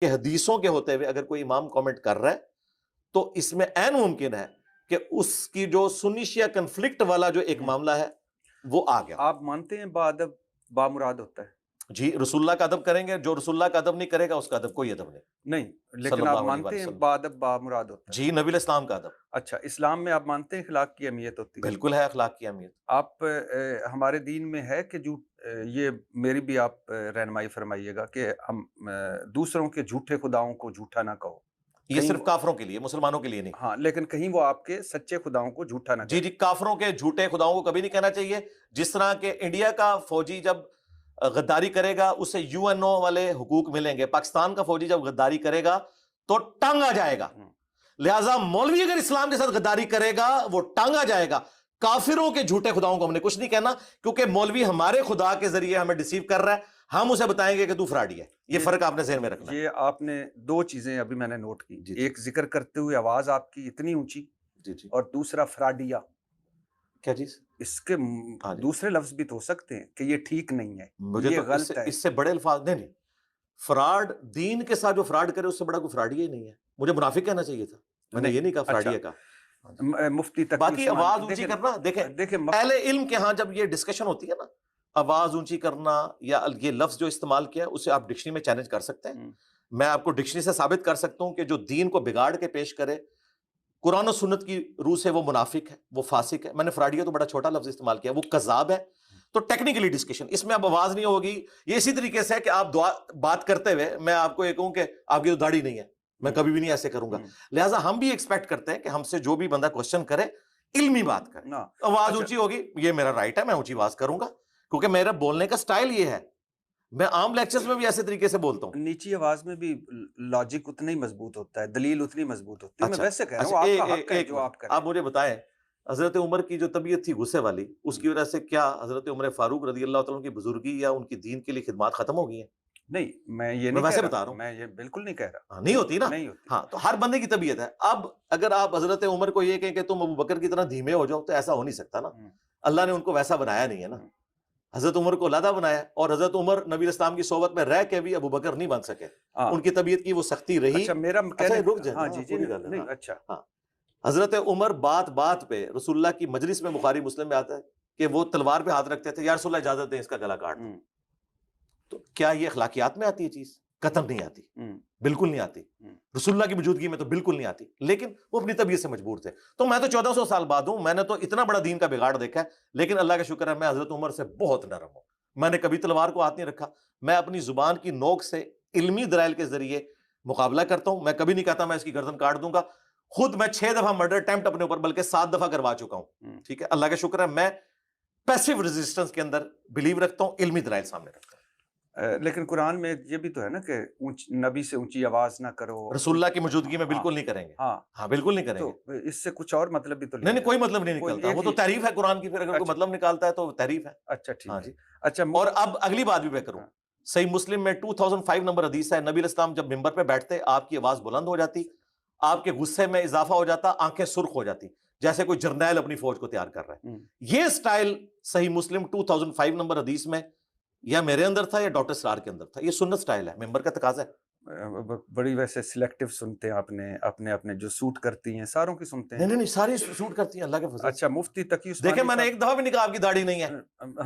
کہ حدیثوں کے ہوتے ہوئے اگر کوئی امام کامنٹ کر رہا ہے تو اس میں عین ممکن ہے کہ اس کی جو سنی شیعہ کنفلکٹ والا جو ایک معاملہ ہے وہ آ گیا. آپ مانتے ہیں بادب بامراد ہوتا ہے؟ جی رسول اللہ کا ادب کریں گے, جو رسول اللہ کا ادب نہیں کرے گا اس کا ادب کوئی ادب نہیں. نہیں, صلی لیکن اللہ آپ علیہ مانتے ہیں وسلم. بادب بامراد ہوتا ہے؟ جی نبی الاسلام کا ادب. اچھا, اسلام میں آپ مانتے ہیں اخلاق کی اہمیت ہوتی ہے؟ بالکل ہے اخلاق کی اہمیت. آپ ہمارے دین میں ہے کہ یہ میری بھی آپ رہنمائی فرمائیے گا کہ ہم دوسروں کے جھوٹے خداؤں کو جھوٹا نہ کہو. یہ صرف کافروں کے لیے, مسلمانوں کے لیے نہیں. ہاں, لیکن کہیں وہ آپ کے سچے خداؤں کو جھوٹا نہ جی کہیں. جی, کافروں کے جھوٹے خداؤں کو کبھی نہیں کہنا چاہیے. جس طرح کہ انڈیا کا فوجی جب غداری کرے گا اسے یو این او والے حقوق ملیں گے, پاکستان کا فوجی جب غداری کرے گا تو ٹانگا جائے گا. لہٰذا مولوی اگر اسلام کے ساتھ غداری کرے گا وہ ٹانگا جائے گا. کافروں کے جھوٹے خداؤں کو ہم نے کچھ نہیں کہنا, کیونکہ مولوی ہمارے خدا کے ذریعے ہمیں ڈیسیو کر رہا ہے, ہم اسے بتائیں گے کہ تو فراڈی ہے. یہ فرق آپ نے ذہن میں رکھنا ہے. یہ آپ نے دو چیزیں ابھی میں نے نوٹ کی, جی. ایک ذکر کرتے ہوئے آواز آپ کی اتنی اونچی, جی جی, اور دوسرا فراڈیا. کیا چیز؟ اس کے دوسرے لفظ بھی تو ہو سکتے ہیں کہ یہ ٹھیک نہیں ہے, مجھے یہ تو غلط ہے. اس سے بڑے الفاظ نہیں. فراڈ دین کے ساتھ جو فراڈ کرے اس سے بڑا کوئی فراڈی ہی نہیں ہے. مجھے منافق کہنا چاہیے تھا, میں نے یہ نہیں کہا فراڈی ہے. مفتی تقی باقی عثمان, آواز اونچی کرنا, دیکھیں اہل علم کے ہاں جب یہ ڈسکشن ہوتی ہے نا, آواز اونچی کرنا یا یہ لفظ جو استعمال کیا اسے آپ ڈکشنری میں چیلنج کر سکتے ہیں. میں آپ کو ڈکشنری سے ثابت کر سکتا ہوں کہ جو دین کو بگاڑ کے پیش کرے قرآن و سنت کی روح سے وہ منافق ہے, وہ فاسق ہے. میں نے فراڈیہ تو بڑا چھوٹا لفظ استعمال کیا, وہ کذاب ہے. تو ٹیکنیکلی ڈسکشن اس میں اب آواز نہیں ہوگی. یہ اسی طریقے سے ہے کہ آپ بات کرتے ہوئے میں آپ کو یہ کہوں کہ آپ کی تو داڑھی نہیں ہے, میں کبھی بھی نہیں ایسے کروں گا. لہٰذا ہم بھی ایکسپیکٹ کرتے ہیں کہ ہم سے جو بھی بندہ کوشچن کرے علمی بات کرے. آواز اونچی ہوگی, یہ میرا رائٹ ہے, میں اونچی آواز کروں گا کیونکہ میرا بولنے کا سٹائل یہ ہے. میں عام لیکچرز میں بھی ایسے طریقے سے بولتا ہوں. نیچی آواز میں بھی لاجک اتنا ہی مضبوط ہوتا ہے, دلیل اتنی مضبوط ہوتی ہے. میں ویسے کہہ رہا ہوں, آپ کا حق ہے جو آپ کریں. آپ مجھے بتائیں حضرت عمر کی جو طبیعت تھی غصے والی, اس کی وجہ سے کیا حضرت عمر فاروق رضی اللہ تعالیٰ کی بزرگی یا ان کی دین کے لیے خدمات ختم ہو گئی ہیں؟ نہیں, میں یہ نہیں ویسے کہہ بتا رہا رہا ہوں, میں یہ بالکل نہیں کہہ رہا. نہیں ہوتی نا. نہیں ہوتی. ہاں, تو ہر بندے کی طبیعت ہے. اب اگر آپ حضرت عمر کو یہ کہیں کہ تم ابو بکر کی طرح دھیمے ہو جاؤ تو ایسا ہو نہیں سکتا نا. اللہ نے ان کو ویسا بنایا نہیں ہے نا, حضرت عمر کو علیحدہ بنایا. اور حضرت عمر نبی اسلام کی صحبت میں رہ کے بھی ابو بکر نہیں بن سکے, ان کی طبیعت کی وہ سختی رہی. اچھا, میرا رک جائے. اچھا, حضرت عمر بات بات پہ رسول اللہ کی مجلس میں, بخاری مسلم میں آتا ہے کہ وہ تلوار پہ ہاتھ رکھتے تھے, یا رسول اللہ اجازت دیں اس کا گلا کاٹ دیں. تو کیا یہ اخلاقیات میں آتی ہے چیز؟ قطعاً نہیں آتی, بالکل نہیں آتی. رسول اللہ کی موجودگی میں تو بالکل نہیں آتی, لیکن وہ اپنی طبیعت سے مجبور تھے. تو میں تو 1400 سال بعد ہوں, میں نے تو اتنا بڑا دین کا بگاڑ دیکھا ہے, لیکن اللہ کا شکر ہے میں حضرت عمر سے بہت نرم ہوں. میں نے کبھی تلوار کو ہاتھ نہیں رکھا. میں اپنی زبان کی نوک سے علمی دلائل کے ذریعے مقابلہ کرتا ہوں. میں کبھی نہیں کہتا میں اس کی گردن کاٹ دوں گا. خود میں 6 دفعہ مرڈر اٹیمپٹ اپنے اوپر بلکہ 7 دفعہ کروا چکا ہوں. ٹھیک ہے, اللہ کا شکر ہے میں پیسیو ریزسٹنس کے اندر بلیو رکھتا ہوں, علمی دلائل سامنے رکھتا ہوں. لیکن قرآن میں یہ بھی تو ہے نا کہ نبی سے اونچی آواز نہ کرو. رسول اللہ کی موجودگی میں بالکل نہیں کریں گے. ہاں بالکل نہیں کریں گے. تو اس سے کچھ اور مطلب بھی تو نہیں, کوئی مطلب نہیں نکلتا. وہ تو تعریف ہے قرآن کی, پھر اگر کوئی مطلب نکالتا ہے تو تعریف ہے. اچھا ٹھیک ہے. اچھا, اور اب اگلی بات بھی میں کروں. صحیح مسلم میں 2005 نمبر حدیث ہے, نبی الاسلام جب منبر پہ بیٹھتے آپ کی آواز بلند ہو جاتی, آپ کے غصے میں اضافہ ہو جاتا, آنکھیں سرخ ہو جاتی, جیسے کوئی جرنیل اپنی فوج کو تیار کر رہا ہے. یہ سٹائل صحیح مسلم 2005 نمبر حدیث میں یا میرے اندر تھا یا ڈاکٹر سرار کے اندر تھا. یہ سنت سٹائل ہے, ممبر کا تقاضا ہے. بڑی ویسے سلیکٹیو سنتے ہیں آپ نے, اپنے جو سوٹ کرتی ہیں ساروں کی سنتے ہیں. نہیں, ساری سوٹ کرتی ہیں اللہ کے فضل. اچھا, مفتی تقی عثمانی دیکھیں میں نے ایک دفعہ بھی نہیں کہا آپ کی داڑھی نہیں ہے.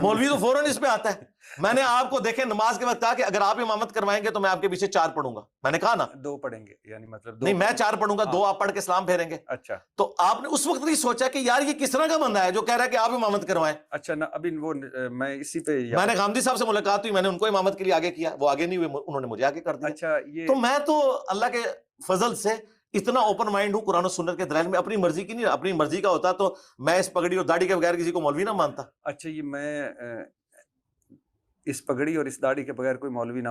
مولوی تو فوراً اس پہ آتا ہے. میں نے آپ کو دیکھیں نماز کے وقت کہا کہ اگر آپ امامت کروائیں گے تو میں آپ کے پیچھے 4 پڑھوں گا. میں نے کہا نا 2 پڑھیں گے, یعنی مطلب نہیں, میں 4 پڑھوں گا, 2 آپ پڑھ کے سلام پھیریں گے. اچھا, تو آپ نے اس وقت نہیں سوچا کہ یار یہ کس طرح کا بندہ ہے جو کہہ رہا ہے کہ آپ امامت کروائیں. اچھا, ابھی وہ میں اسی پہ میں نے غامدی صاحب سے ملاقات ہوئی, میں نے ان کو امامت کے لیے آگے کیا, وہ آگے نہیں ہوئے, انہوں نے مجھے آگے کر دیا. اچھا, تو میں تو اللہ کے فضل سے اتنا اوپن مائنڈ ہوں قرآن و سنت کے دلائل میں. اپنی مرضی کی نہیں, اپنی مرضی کا ہوتا تو میں اس پگڑی اور داڑھی کے بغیر کسی کو مولوی نہ مانتا. اچھا, یہ میں اس پگڑی اور اس داڑھی کے بغیر کوئی مولوی نہ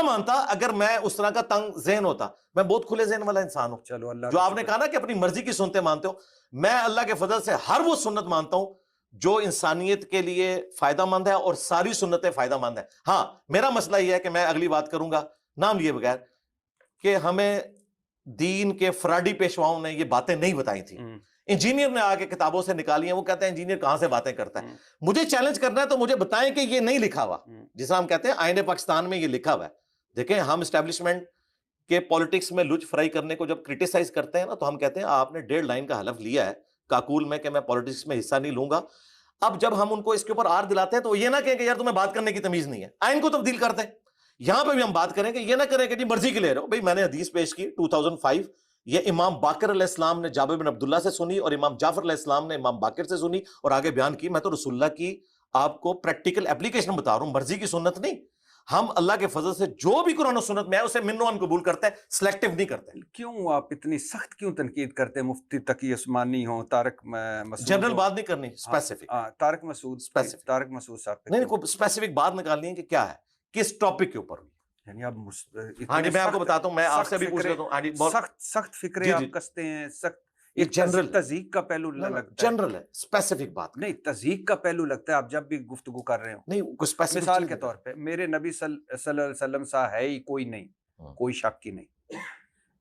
مانتا اگر میں اس طرح کا تنگ ذہن ہوتا. میں بہت کھلے ذہن والا انسان ہوں. چلو, اللہ جو آپ نے کہا نا کہ اپنی مرضی کی سنتے مانتے ہو, میں اللہ کے فضل سے ہر وہ سنت مانتا ہوں جو انسانیت کے لیے فائدہ مند ہے, اور ساری سنتیں فائدہ مند ہیں. ہاں, میرا مسئلہ یہ ہے کہ میں اگلی بات کروں گا نام لیے بغیر کہ ہمیں دین کے فراڈی پیشواؤں نے یہ باتیں نہیں بتائی تھیں. انجینئر نے آ کے کتابوں سے نکالی ہیں, وہ کہتے ہیں انجینئر کہاں سے باتیں کرتا ہے. مجھے چیلنج کرنا ہے تو مجھے بتائیں کہ یہ نہیں لکھا ہوا, جس طرح ہم کہتے ہیں آئین پاکستان میں یہ لکھا ہوا ہے. دیکھیں ہم اسٹیبلشمنٹ کہ پالیٹکس میں لچ فرائی کرنے کو جب کرٹیسائز کرتے ہیں نا تو ہم کہتے ہیں آپ نے 1.5 لائن کا حلف لیا ہے کاکول میں کہ میں پالیٹکس میں حصہ نہیں لوں گا. اب جب ہم ان کو اس کے اوپر آر دلاتے ہیں تو یہ نہ کہیں کہ یار تمہیں بات کرنے کی تمیز نہیں ہے, آئین کو تبدیل کرتے ہیں. یہاں پہ بھی ہم بات کریں کہ یہ نہ کریں کہ جی مرضی کے لے رہے ہو. بھائی میں نے حدیث پیش کی 2005, یہ امام باقر علیہ السلام نے جابر بن عبداللہ سے سنی اور امام جعفر علیہ السلام نے امام باقر سے سنی اور آگے بیان کی. میں تو رسول اللہ کی آپ کو پریکٹیکل اپلیکیشن بتا رہا ہوں, مرضی کی سنت نہیں. ہم اللہ کے فضل سے جو بھی قرآن و سنت میں ہے اسے من و عن قبول کرتے ہیں, سلیکٹیو نہیں کرتے. کیوں آپ اتنی سخت کیوں تنقید کرتے ہیں؟ مفتی تقی عثمانی ہوں, طارق مسعود, جنرل بات نہیں کرنی, اسپیسیفک. طارق مسعود صاحب نہیں کوئی اسپیسیفک بات نکالنی ہے کہ کیا ہے, کس ٹاپک کے اوپر. یعنی آپ ہاں جی میں آپ کو بتاتا ہوں, میں آپ سے بھی پوچھ لیتا ہوں. ہاں جی سخت فکرے آپ کستے ہیں, سخت ایک جنرل تذیق کا پہلو لگتا ہے. جنرل ہے, اسپیسیفک بات نہیں, تذیق کا پہلو لگتا ہے آپ جب بھی گفتگو کر رہے ہو. نہیں, مثال کے طور پہ میرے نبی صلی اللہ علیہ وسلم سا ہے ہی کوئی نہیں, کوئی شک ہی نہیں,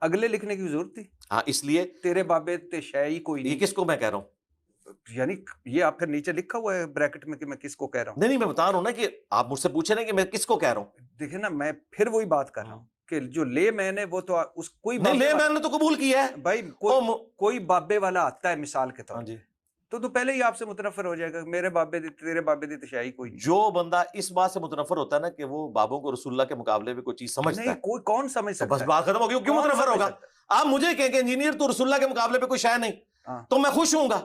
اگلے لکھنے کی ضرورت تھی. ہاں اس لیے تیرے بابے تے شے ہی کوئی نہیں. یہ کس کو میں کہہ رہا ہوں؟ یعنی یہ آپ پھر نیچے لکھا ہوا ہے بریکٹ میں کہ میں کس کو کہہ رہا ہوں. نہیں میں بتا رہا ہوں نا کہ آپ مجھ سے پوچھے نا کہ میں کس کو کہہ رہا ہوں. دیکھیں نا, میں پھر وہی بات کر رہا ہوں کہ جو لے میں نے وہ تو اس کوئی نہیں, لے میں نے تو قبول کیا ہے بھائی, کوئی بابے والا آتا ہے مثال کے طور جی, تو پہلے ہی آپ سے متنفر ہو جائے گا, میرے بابے دی تیرے بابے دی تشائی کوئی نہیں. جو بندہ اس بات سے متنفر ہوتا ہے نا کہ وہ بابوں کو رسول اللہ کے مقابلے میں کوئی چیز سمجھتا ہے, نہیں کوئی کون سمجھ سکتا ہے, بس بات ختم ہو گئی. کیوں متنفر ہوگا؟ آپ مجھے کہیں کہ انجینئر تو رسول اللہ کے مقابلے پہ کوئی شے نہیں, تو میں خوش ہوں گا,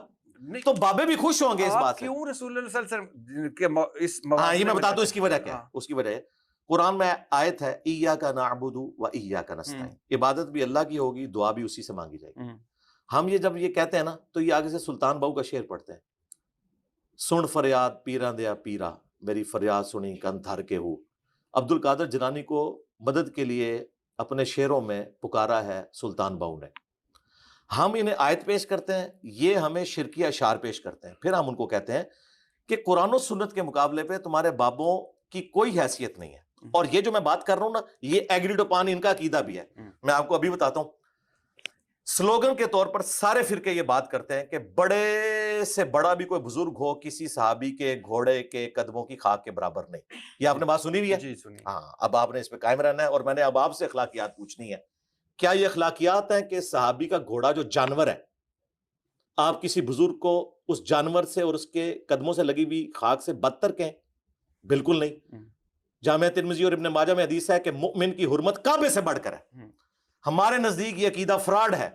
تو بابے بھی خوش ہوں گے اس بات سے. کیوں رسول اللہ صلی اللہ علیہ وسلم کے اس ہاں یہ میں بتا دوں اس کی وجہ کیا ہے. اس کی وجہ ہے قرآن میں آیت ہے ایاک نعبد و ایاک نستعین, عبادت بھی اللہ کی ہوگی, دعا بھی اسی سے مانگی جائے گی. ہم یہ جب یہ کہتے ہیں نا تو یہ آگے سے سلطان بہو کا شعر پڑھتے ہیں, سن فریاد پیراں دیا پیرا میری فریاد سنی کن تھر کے ہو. عبد القادر جیلانی کو مدد کے لیے اپنے شعروں میں پکارا ہے سلطان بہو نے. ہم انہیں آیت پیش کرتے ہیں, یہ ہمیں شرکیہ اشعار پیش کرتے ہیں, پھر ہم ان کو کہتے ہیں کہ قرآن و سنت کے مقابلے پہ تمہارے بابوں کی کوئی حیثیت نہیں ہے. اور یہ جو میں بات کر رہا ہوں نا یہ ایگریڈ اپان ان کا عقیدہ بھی ہے. میں آپ کو ابھی بتاتا ہوں, سلوگن کے طور پر سارے فرقے یہ بات کرتے ہیں کہ بڑے سے بڑا بھی کوئی بزرگ ہو کسی صحابی کے گھوڑے کے قدموں کی خاک کے برابر نہیں. یہ آپ نے بات سنی ہوئی ہے؟ جی سنی. ہاں, اب آپ نے اس پہ قائم رہنا ہے, اور میں نے اب آپ سے اخلاقیات پوچھنی ہے. کیا یہ اخلاقیات ہیں کہ صحابی کا گھوڑا جو جانور ہے آپ کسی بزرگ کو اس جانور سے اور اس کے قدموں سے لگی ہوئی خاک سے بدتر کہیں؟ بالکل نہیں. جامعہ ترمذی اور ابن ماجہ میں حدیث ہے کہ مؤمن کی حرمت کعبے سے بڑھ کر ہے. ہمارے نزدیک یہ عقیدہ فراڈ ہے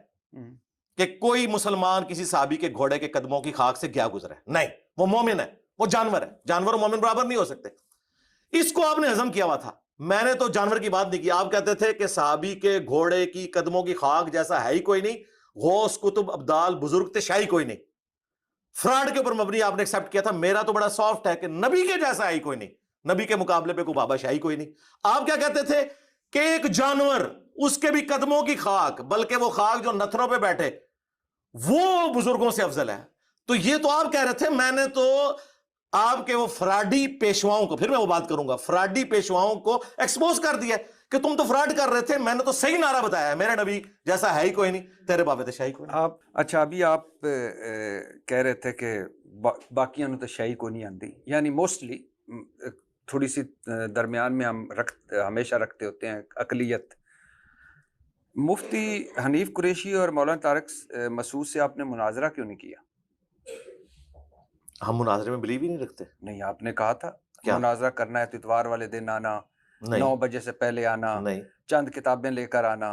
کہ کوئی مسلمان کسی صحابی کے گھوڑے کے قدموں کی خاک سے گیا گزرے. نہیں, وہ مومن ہے, وہ جانور ہے. جانور اور مومن برابر نہیں ہو سکتے. اس کو آپ نے ہضم کیا ہوا تھا. میں نے تو جانور کی بات نہیں کی. آپ کہتے تھے کہ صحابی کے گھوڑے کی قدموں کی خاک جیسا ہے ہی کوئی نہیں, غوث کتب ابدال بزرگ تشائی کوئی نہیں. فراڈ کے اوپر مبنی آپ نے ایکسپٹ کیا تھا. میرا تو بڑا سافٹ ہے کہ نبی کے جیسا ہے ہی کوئی نہیں, نبی کے مقابلے پہ کوئی بابا شاہی کوئی نہیں. آپ کیا کہتے تھے کہ ایک جانور اس کے بھی قدموں کی خاک, بلکہ وہ خاک جو نتھروں پہ بیٹھے وہ بزرگوں سے افضل ہے. تو یہ تو آپ کہہ رہے تھے. میں نے تو آپ کے وہ فراڈی پیشواؤں کو, پھر میں وہ بات کروں گا, فراڈی پیشواؤں کو ایکسپوز کر دیا کہ تم تو فراڈ کر رہے تھے. میں نے تو صحیح نعرہ بتایا ہے, میرے نبی جیسا ہے ہی کوئی نہیں, تیرے بابے تے شاہی کوئی نہیں. آپ اچھا ابھی آپ کہہ رہے تھے کہ باقیاں تو شاہی کو نہیں آتی, یعنی موسٹلی تھوڑی سی درمیان میں ہم ہمیشہ رکھتے ہوتے ہیں اقلیت. مفتی حنیف قریشی اور مولانا طارق مسعود سے آپ نے مناظرہ کیوں نہیں کیا؟ ہم مناظرے میں بلیو ہی نہیں رکھتے. نہیں, آپ نے کہا تھا مناظرہ کرنا ہے تو اتوار والے دن آنا, 9 بجے سے پہلے آنا, چند کتابیں لے کر آنا,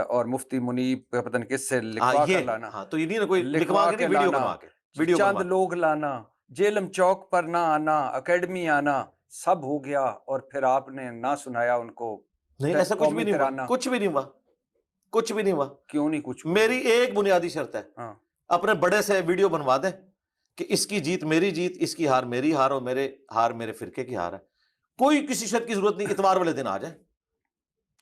اور مفتی منیب پتہ نہیں کس سے لکھوا کر لانا. تو یہ نہیں کوئی لکھوا کے ویڈیو بنوا کے, چند لوگ لانا, جیلم چوک پر نہ آنا, اکیڈمی آنا, سب ہو گیا, اور پھر آپ نے نہ سنایا ان کو. نہیں, ایسا کچھ بھی نہیں ہوا, کچھ بھی نہیں ہوا, کچھ بھی نہیں ہوا. کیوں نہیں کچھ؟ میری ایک بنیادی شرط ہے, اپنے بڑے سے ویڈیو بنوا دیں کہ اس کی جیت میری جیت, اس کی ہار میری ہار, اور میرے ہار میرے فرقے کی ہار ہے. کوئی کسی شرط کی ضرورت نہیں, اتوار والے دن آ جائیں,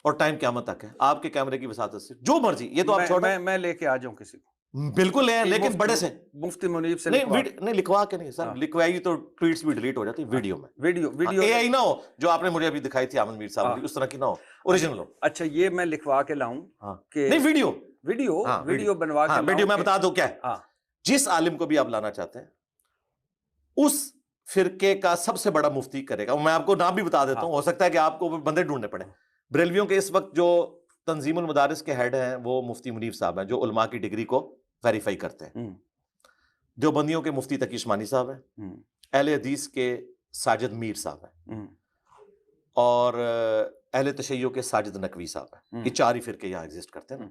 اور ٹائم قیامت تک ہے, آپ کے کیمرے کی وساطت سے جو مرضی. یہ تو آپ چھوڑیں, میں لے کے آ جاؤں کسی کو, بالکل لے, لیکن بڑے سے. مفتی منیب سے نہیں لکھوا کے نہیں سر, لکھوائی تو ٹویٹس بھی ڈیلیٹ ہو جاتی ویڈیو میں. ویڈیو اے آئی نہ ہو جو آپ نے مجھے ابھی دکھائی تھی عامر میر صاحب کی, اس طرح کی نہ ہو, اوریجنل ہو. اچھا یہ میں لکھوا کے لاؤں کہ نہیں, ویڈیو بنوا کے, ویڈیو میں بتا دوں کیا ہے. جس عالم کو بھی آپ لانا چاہتے ہیں اس فرقے کا سب سے بڑا مفتی کرے گا. میں آپ کو نام بھی بتا دیتا ہوں, ہو سکتا ہے کہ آپ کو بندے ڈھونڈنے پڑے. بریلویوں کے اس وقت جو تنظیم المدارس کے ہیڈ ہیں وہ مفتی منیف صاحب ہیں، جو علماء کی ڈگری کو ویریفائی کرتے ہیں. دیوبندیوں کے مفتی تقی عثمانی صاحب ہیں، اہل حدیث کے ساجد میر صاحب ہیں، اور اہل تشیع کے ساجد نقوی صاحب ہیں. یہ 4 ہی فرقے یہاں ایگزسٹ کرتے ہیں نا.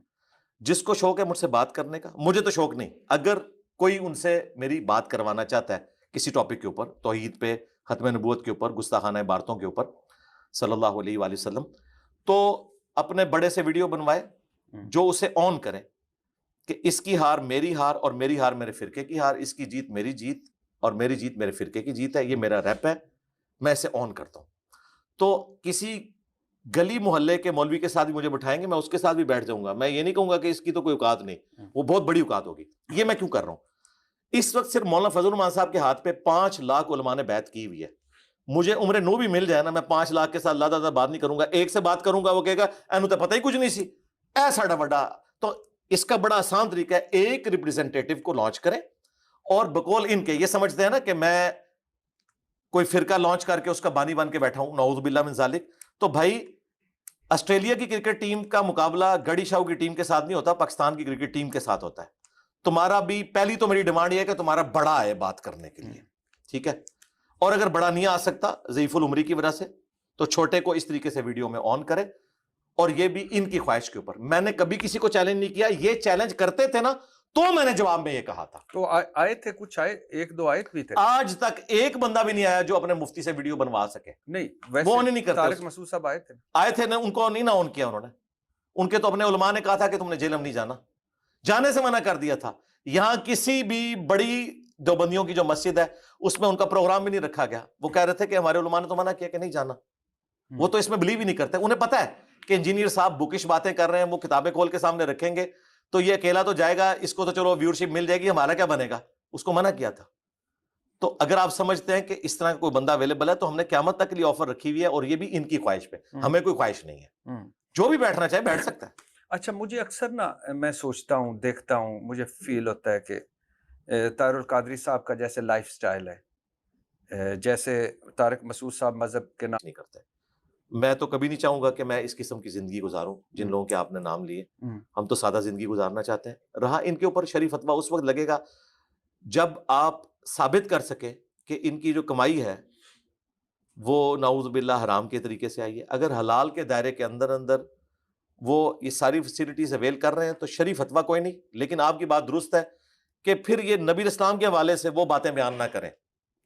جس کو شوق ہے مجھ سے بات کرنے کا، مجھے تو شوق نہیں. اگر کوئی ان سے میری بات کروانا چاہتا ہے کسی ٹاپک کے اوپر، توحید پہ، ختم نبوت کے اوپر، گستاخانہ عبارتوں کے اوپر صلی اللہ علیہ وآلہ وسلم، تو اپنے بڑے سے ویڈیو بنوائے جو اسے آن کرے کہ اس کی ہار میری ہار اور میری ہار میرے فرقے کی ہار، اس کی جیت میری جیت اور میری جیت میرے فرقے کی جیت ہے. یہ میرا ریپ ہے، میں اسے آن کرتا ہوں. تو کسی گلی محلے کے مولوی کے ساتھ بھی مجھے بٹھائیں گے، میں اس کے ساتھ بھی بیٹھ جاؤں گا. میں یہ نہیں کہوں گا کہ اس کی تو کوئی اوقات نہیں، وہ بہت بڑی اوقات ہوگی. یہ میں کیوں کر رہا ہوں؟ اس وقت صرف مولانا فضل الرحمان صاحب کے ہاتھ پہ 5 لاکھ علماء نے بیعت کی ہوئی ہے. مجھے عمر نو بھی مل جائے نا، میں 5 لاکھ کے ساتھ اللہ تعالیٰ بات نہیں کروں گا. ایک سے بات کروں گا، وہ کہے گا اینو تو پتہ ہی کچھ نہیں سی، ایسا بڑا. تو اس کا بڑا آسان طریقہ ہے، ایک ریپریزنٹیٹو کو لانچ کریں، اور بقول ان کے یہ سمجھتے ہیں نا کہ میں کوئی فرقہ لانچ کر کے اس کا بانی بن کے بیٹھا ہوں، نعوذ باللہ من ذالک. تو بھائی آسٹریلیا کی کرکٹ ٹیم کا مقابلہ گڑی شاہو کی ٹیم کے ساتھ نہیں ہوتا، پاکستان کی کرکٹ ٹیم کے ساتھ ہوتا ہے. تمہارا بھی پہلی تو میری ڈیمانڈ یہ ہے کہ تمہارا بڑا ہے بات کرنے کے لیے، ٹھیک ہے؟ اور اگر بڑا نہیں آ سکتا ضعیف العمری کی وجہ سے، تو چھوٹے کو اس طریقے سے ویڈیو میں آن کرے. اور یہ بھی ان کی خواہش کے اوپر. میں نے کبھی کسی کو چیلنج نہیں کیا، یہ چیلنج کرتے تھے نا تو میں نے جواب میں یہ کہا تھا. تو آئے تھے کچھ، آئے 1-2 آئے بھی تھے. آج تک ایک بندہ بھی نہیں آیا جو اپنے مفتی سے ویڈیو بنوا سکے. نہیں وہ ویسے نہیں کرتے. طارق مسعود صاحب آئے تھے نا، ان کو نہیں نہ آن کیا انہوں نے. ان کے تو اپنے علماء نے کہا تھا کہ تم نے جیلم نہیں جانا، جانے سے منع کر دیا تھا. یہاں کسی بھی بڑی دیوبندیوں کی جو مسجد ہے اس میں ان کا پروگرام بھی نہیں رکھا گیا. وہ کہہ رہے تھے کہ ہمارے علماء نے تو منع کیا کہ نہیں جانا. وہ تو اس میں بلیو ہی نہیں کرتے. انہیں پتا ہے کہ انجینئر صاحب بکش باتیں کر رہے ہیں، وہ کتابیں کھول کے سامنے رکھیں گے تو یہ اکیلا تو جائے گا، اس کو تو چلو ویورشپ مل جائے گی، ہمارا کیا بنے گا. اس کو منع کیا تھا. تو اگر آپ سمجھتے ہیں کہ اس طرح کا کوئی بندہ اویلیبل ہے تو ہم نے قیامت تک کے لیے آفر رکھی ہوئی ہے، اور یہ بھی ان کی خواہش پہ. ہمیں کوئی خواہش نہیں ہے، جو بھی بیٹھنا چاہے بیٹھ سکتا ہے. اچھا، مجھے اکثر نا میں سوچتا ہوں، دیکھتا ہوں، مجھے فیل ہوتا ہے کہ طاہر القادری صاحب کا جیسے لائف سٹائل ہے، جیسے طارق مسعود صاحب مذہب کے نام نہیں کرتے. میں تو کبھی نہیں چاہوں گا کہ میں اس قسم کی زندگی گزاروں جن لوگوں کے آپ نے نام لیے. ہم تو سادہ زندگی گزارنا چاہتے ہیں. رہا ان کے اوپر شریف فتویٰ اس وقت لگے گا جب آپ ثابت کر سکے کہ ان کی جو کمائی ہے وہ نعوذ باللہ حرام کے طریقے سے آئی ہے. اگر حلال کے دائرے کے اندر اندر وہ یہ ساری فیسلٹیز اویل کر رہے ہیں تو شریف فتویٰ کوئی نہیں. لیکن آپ کی بات درست ہے کہ پھر یہ نبی اسلام کے حوالے سے وہ باتیں بیان نہ کریں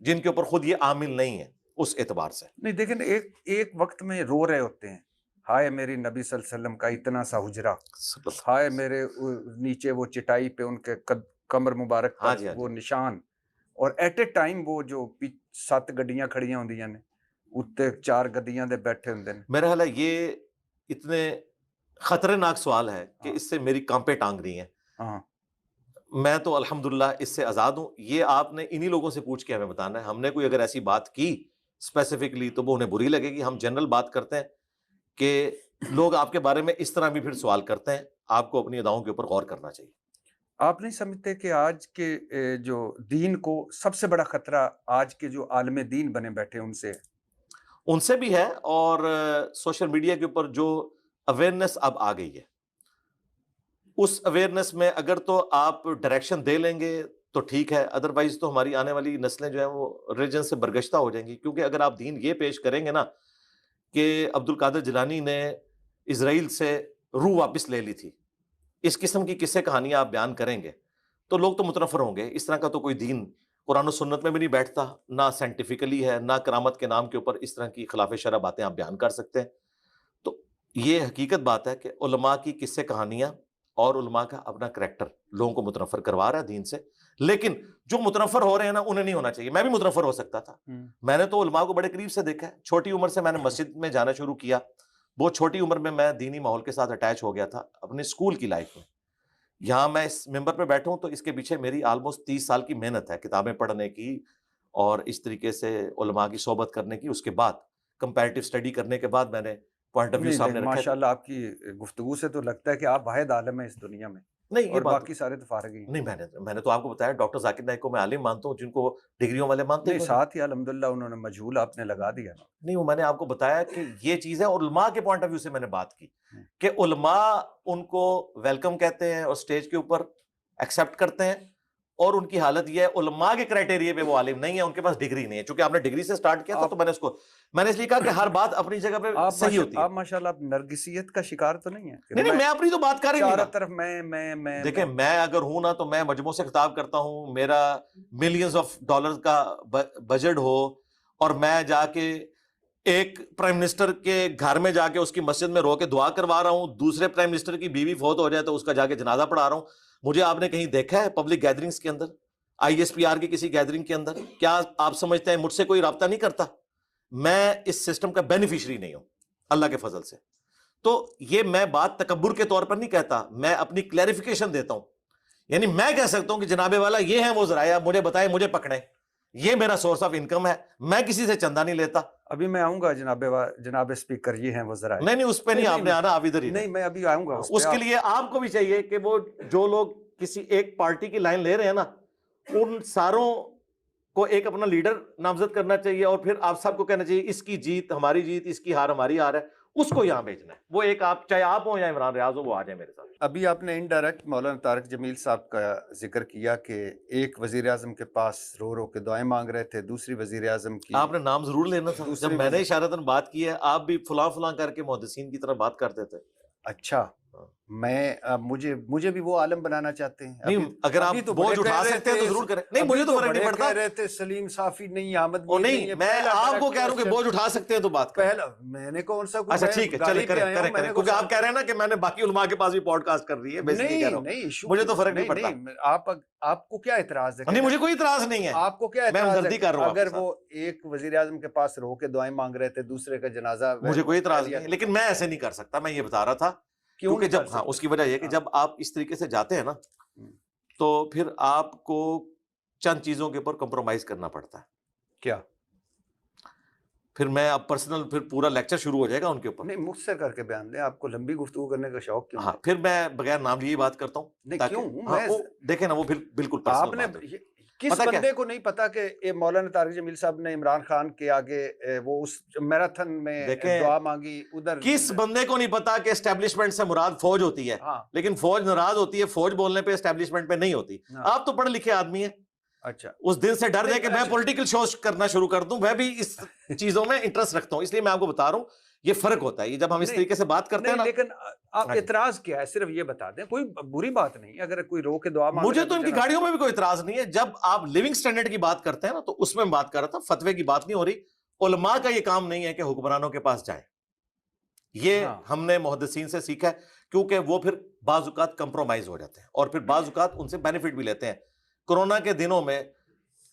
جن کے اوپر خود یہ عامل نہیں ہے. اس اعتبار سے نہیں، دیکھیں ایک وقت میں رو رہے ہوتے ہیں، ہائے میری نبی صلی اللہ علیہ وسلم کا اتنا سا حجرا، ہائے میرے نیچے وہ چٹائی پہ ان کے کمر مبارک پر وہ نشان. اور ایٹ اے ٹائم وہ جو 7 گڈیاں کھڑیاں ہوندیاں نے، اتنے 4 گڈیاں دے بیٹھے ہوندے نے. میرا خیال ہے یہ اتنے خطرناک سوال ہے کہ اس سے میری کانپیں ٹانگ رہی ہیں. میں تو الحمدللہ اس سے آزاد ہوں. یہ آپ نے انہی لوگوں سے پوچھ کے ہمیں بتانا ہے. ہم نے کوئی اگر ایسی بات کی اسپیسیفکلی تو وہ انہیں بری لگے گی. ہم جنرل بات کرتے ہیں کہ لوگ آپ کے بارے میں اس طرح بھی پھر سوال کرتے ہیں. آپ کو اپنی اداؤں کے اوپر غور کرنا چاہیے. آپ نہیں سمجھتے کہ آج کے جو دین کو سب سے بڑا خطرہ آج کے جو عالم دین بنے بیٹھے ان سے بھی ہے، اور سوشل میڈیا کے اوپر جو اویئرنیس اب آ گئی ہے، اس اویئرنیس میں اگر تو آپ ڈائریکشن دے لیں گے تو ٹھیک ہے، ادروائز تو ہماری آنے والی نسلیں جو ہیں وہ ریلیجن سے برگشتہ ہو جائیں گی. کیونکہ اگر آپ دین یہ پیش کریں گے نا کہ عبد القادر جیلانی نے اسرائیل سے روح واپس لے لی تھی، اس قسم کی قصے کہانیاں آپ بیان کریں گے تو لوگ تو متنفر ہوں گے. اس طرح کا تو کوئی دین قرآن و سنت میں بھی نہیں بیٹھتا، نہ سائنٹیفکلی ہے، نہ کرامت کے نام کے اوپر اس طرح کی خلاف شرع باتیں آپ بیان کر سکتے ہیں. تو یہ حقیقت بات ہے کہ علماء کی قصے کہانیاں اور علماء کا اپنا کریکٹر لوگوں کو متنفر کروا رہا ہے دین سے. لیکن جو متنفر ہو رہے ہیں نا انہیں نہیں ہونا چاہیے. میں بھی متنفر ہو سکتا تھا. میں نے تو علماء کو بڑے قریب سے دیکھا ہے. چھوٹی عمر سے میں نے مسجد میں جانا شروع کیا. بہت چھوٹی عمر میں میں دینی ماحول کے ساتھ اٹیچ ہو گیا تھا اپنے اسکول کی لائف میں. یہاں میں اس ممبر پہ بیٹھوں تو اس کے پیچھے میری آلموسٹ 30 سال کی محنت ہے، کتابیں پڑھنے کی اور اس طریقے سے علماء کی صحبت کرنے کی. اس کے بعد کمپیریٹیو اسٹڈی کرنے کے بعد میں نے پوائنٹ آف ویو سامنے رکھا. ماشاءاللہ آپ کی گفتگو سے تو لگتا ہے کہ آپ واحد عالم ہیں اس دنیا میں. نہیں یہ اور بات باقی سارے تو فارغ ہی ہیں. نہیں، میں نے تو آپ کو بتایا ڈاکٹر ذاکر نائک کو میں عالم مانتا ہوں، جن کو ڈگریوں والے مانتے نہیں ہیں. ساتھ ہی الحمدللہ انہوں نے مجہول آپ نے لگا دیا نا. نہیں، وہ میں نے آپ کو بتایا کہ یہ چیز ہے، اور علماء کے پوائنٹ آف ویو سے میں نے بات کی کہ علماء ان کو ویلکم کہتے ہیں اور سٹیج کے اوپر ایکسیپٹ کرتے ہیں، اور ان کی حالت یہ ہے علماء کے کرائٹیریا پہ وہ عالم نہیں ہے، ان کے پاس ڈگری نہیں ہے. چونکہ آپ نے ڈگری سے سٹارٹ کیا تھا تو میں نے اس لیے کہا کہ ہر بات اپنی جگہ پہ صحیح ہوتی ہے. آپ ماشاءاللہ آپ نرگسیت کا شکار تو نہیں ہے؟ نہیں، میں اپنی تو بات کر ہی نہیں چاروں رہا. طرف میں دیکھیں میں اگر ہوں نا تو میں مجموعوں سے خطاب کرتا ہوں، میرا ملینز آف ڈالرز کا بجٹ ہو، اور میں جا کے ایک پرائم منسٹر کے گھر میں جا کے اس کی مسجد میں رو کے دعا کروا رہا ہوں، دوسرے پرائم منسٹر کی بیوی فوت ہو جائے تو اس کا جا کے جنازہ پڑھا رہا ہوں. مجھے آپ نے کہیں دیکھا ہے پبلک گیدرنگز کے اندر، ISPR کی کسی گیدرنگ کے اندر؟ کیا آپ سمجھتے ہیں مجھ سے کوئی رابطہ نہیں کرتا؟ میں اس سسٹم کا بینیفیشری نہیں ہوں اللہ کے فضل سے. تو یہ میں بات تکبر کے طور پر نہیں کہتا، میں اپنی کلیریفیکیشن دیتا ہوں. یعنی میں کہہ سکتا ہوں کہ جناب والا یہ ہیں وہ ذرائع، مجھے بتائیں، مجھے پکڑیں، یہ میرا سورس آف انکم ہے، میں کسی سے چندہ نہیں لیتا. ابھی میں آؤں گا جناب اسپیکر، یہ ہیں وہ ذرائع. نہیں اس پہ نہیں آپ نے آنا، آپ ادھر ہی نہیں میں ابھی آؤں گا اس کے لیے آپ کو بھی چاہیے کہ وہ جو لوگ کسی ایک پارٹی کی لائن لے رہے ہیں نا، ان ساروں کو ایک اپنا لیڈر نامزد کرنا چاہیے، اور پھر آپ سب کو کہنا چاہیے اس کی جیت ہماری جیت، اس کی ہار ہماری ہار ہے، اس کو یہاں بھیجنا ہے. وہ ایک آپ چاہے آپ ہوں یا عمران ریاض ہو، وہ آ جائیں میرے ساتھ. ابھی آپ نے انڈائریکٹ مولانا طارق جمیل صاحب کا ذکر کیا کہ ایک وزیر اعظم کے پاس رو رو کے دعائیں مانگ رہے تھے، دوسری وزیر اعظم کی آپ نے نام ضرور لینا تھا. جب میں نے اشارتاً بات کی ہے، آپ بھی فلاں فلاں کر کے محدثین کی طرح بات کرتے تھے. اچھا میں مجھے بھی وہ عالم بنانا چاہتے ہیں. نہیں اگر آپ بوجھ اٹھا سکتے ہیں تو ضرور کریں. نہیں مجھے تو فرق نہیں پڑتا. کہہ رہے تھے سلیم صافی نہیں، احمد اور نہیں میں آپ کو کہہ رہا ہوں کہ بوجھ اٹھا سکتے ہیں تو بات کریں. پہلا میں نے کون سا اچھا ٹھیک ہے چلیں کریں کیونکہ آپ کہہ رہے ہیں نا کہ میں نے باقی علماء کے پاس بھی پوڈ کاسٹ کر رہی ہے. نہیں مجھے تو فرق نہیں پڑتا. آپ کو کیا اعتراض ہے؟ نہیں مجھے کوئی اعتراض نہیں ہے. آپ کو کیا میں ہمدردی کر رہا ہوں. اگر وہ ایک وزیر اعظم کے پاس رو کے دعائیں مانگ رہے تھے، دوسرے کا جنازہ، مجھے کوئی اعتراض نہیں ہے، لیکن میں ایسے نہیں کر سکتا. میں یہ بتا رہا تھا کیونکہ جب اس کی وجہ یہ کہ جب آپ اس طریقے سے جاتے ہیں نا تو پھر آپ کو چند چیزوں کے اوپر کمپرومائز کرنا پڑتا ہے. کیا؟ پھر میں اب پرسنل پھر پورا لیکچر شروع ہو جائے گا ان کے اوپر. نہیں مختصر کر کے بیان دیں، آپ کو لمبی گفتگو کرنے کا شوق کیوں؟ ہاں پھر میں بغیر نام لیے بات کرتا ہوں. نہیں کیوں؟ دیکھیں نا وہ بالکل آپ نے کس بندے کو نہیں پتا کہ مولانا طارق جمیل صاحب نے عمران خان کے آگے وہ اس میراتھن میں دعا مانگی؟ ادھر کس بندے کو نہیں پتا کہ اسٹیبلشمنٹ سے مراد فوج ہوتی ہے، لیکن فوج ناراض ہوتی ہے فوج بولنے پہ، اسٹیبلشمنٹ پہ نہیں ہوتی. آپ تو پڑھے لکھے آدمی ہیں. اچھا اس دن سے ڈر دے کہ میں پولیٹیکل شوز کرنا شروع کر دوں. میں بھی اس چیزوں میں انٹرسٹ رکھتا ہوں، اس لیے میں آپ کو بتا رہا ہوں یہ فرق ہوتا ہے. یہ جب ہم اس طریقے سے بات کرتے ہیں نا. لیکن آپ اعتراض کیا ہے؟ صرف یہ بتا دیں، کوئی بری بات نہیں اگر کوئی رو کے دعا مانگے. مجھے تو ان کی گاڑیوں میں بھی کوئی اعتراض نہیں ہے. جب آپ لیونگ سٹینڈرڈ کی بات کرتے ہیں نا تو اس میں بات کر رہا تھا، فتوے کی بات نہیں ہو رہی. علماء کا یہ کام نہیں ہے کہ حکمرانوں کے پاس جائیں. یہ ہم نے محدثین سے سیکھا ہے، کیونکہ وہ پھر بعض اوقات کمپرومائز ہو جاتے ہیں اور پھر بعض اوقات ان سے بینیفٹ بھی لیتے ہیں. کورونا کے دنوں میں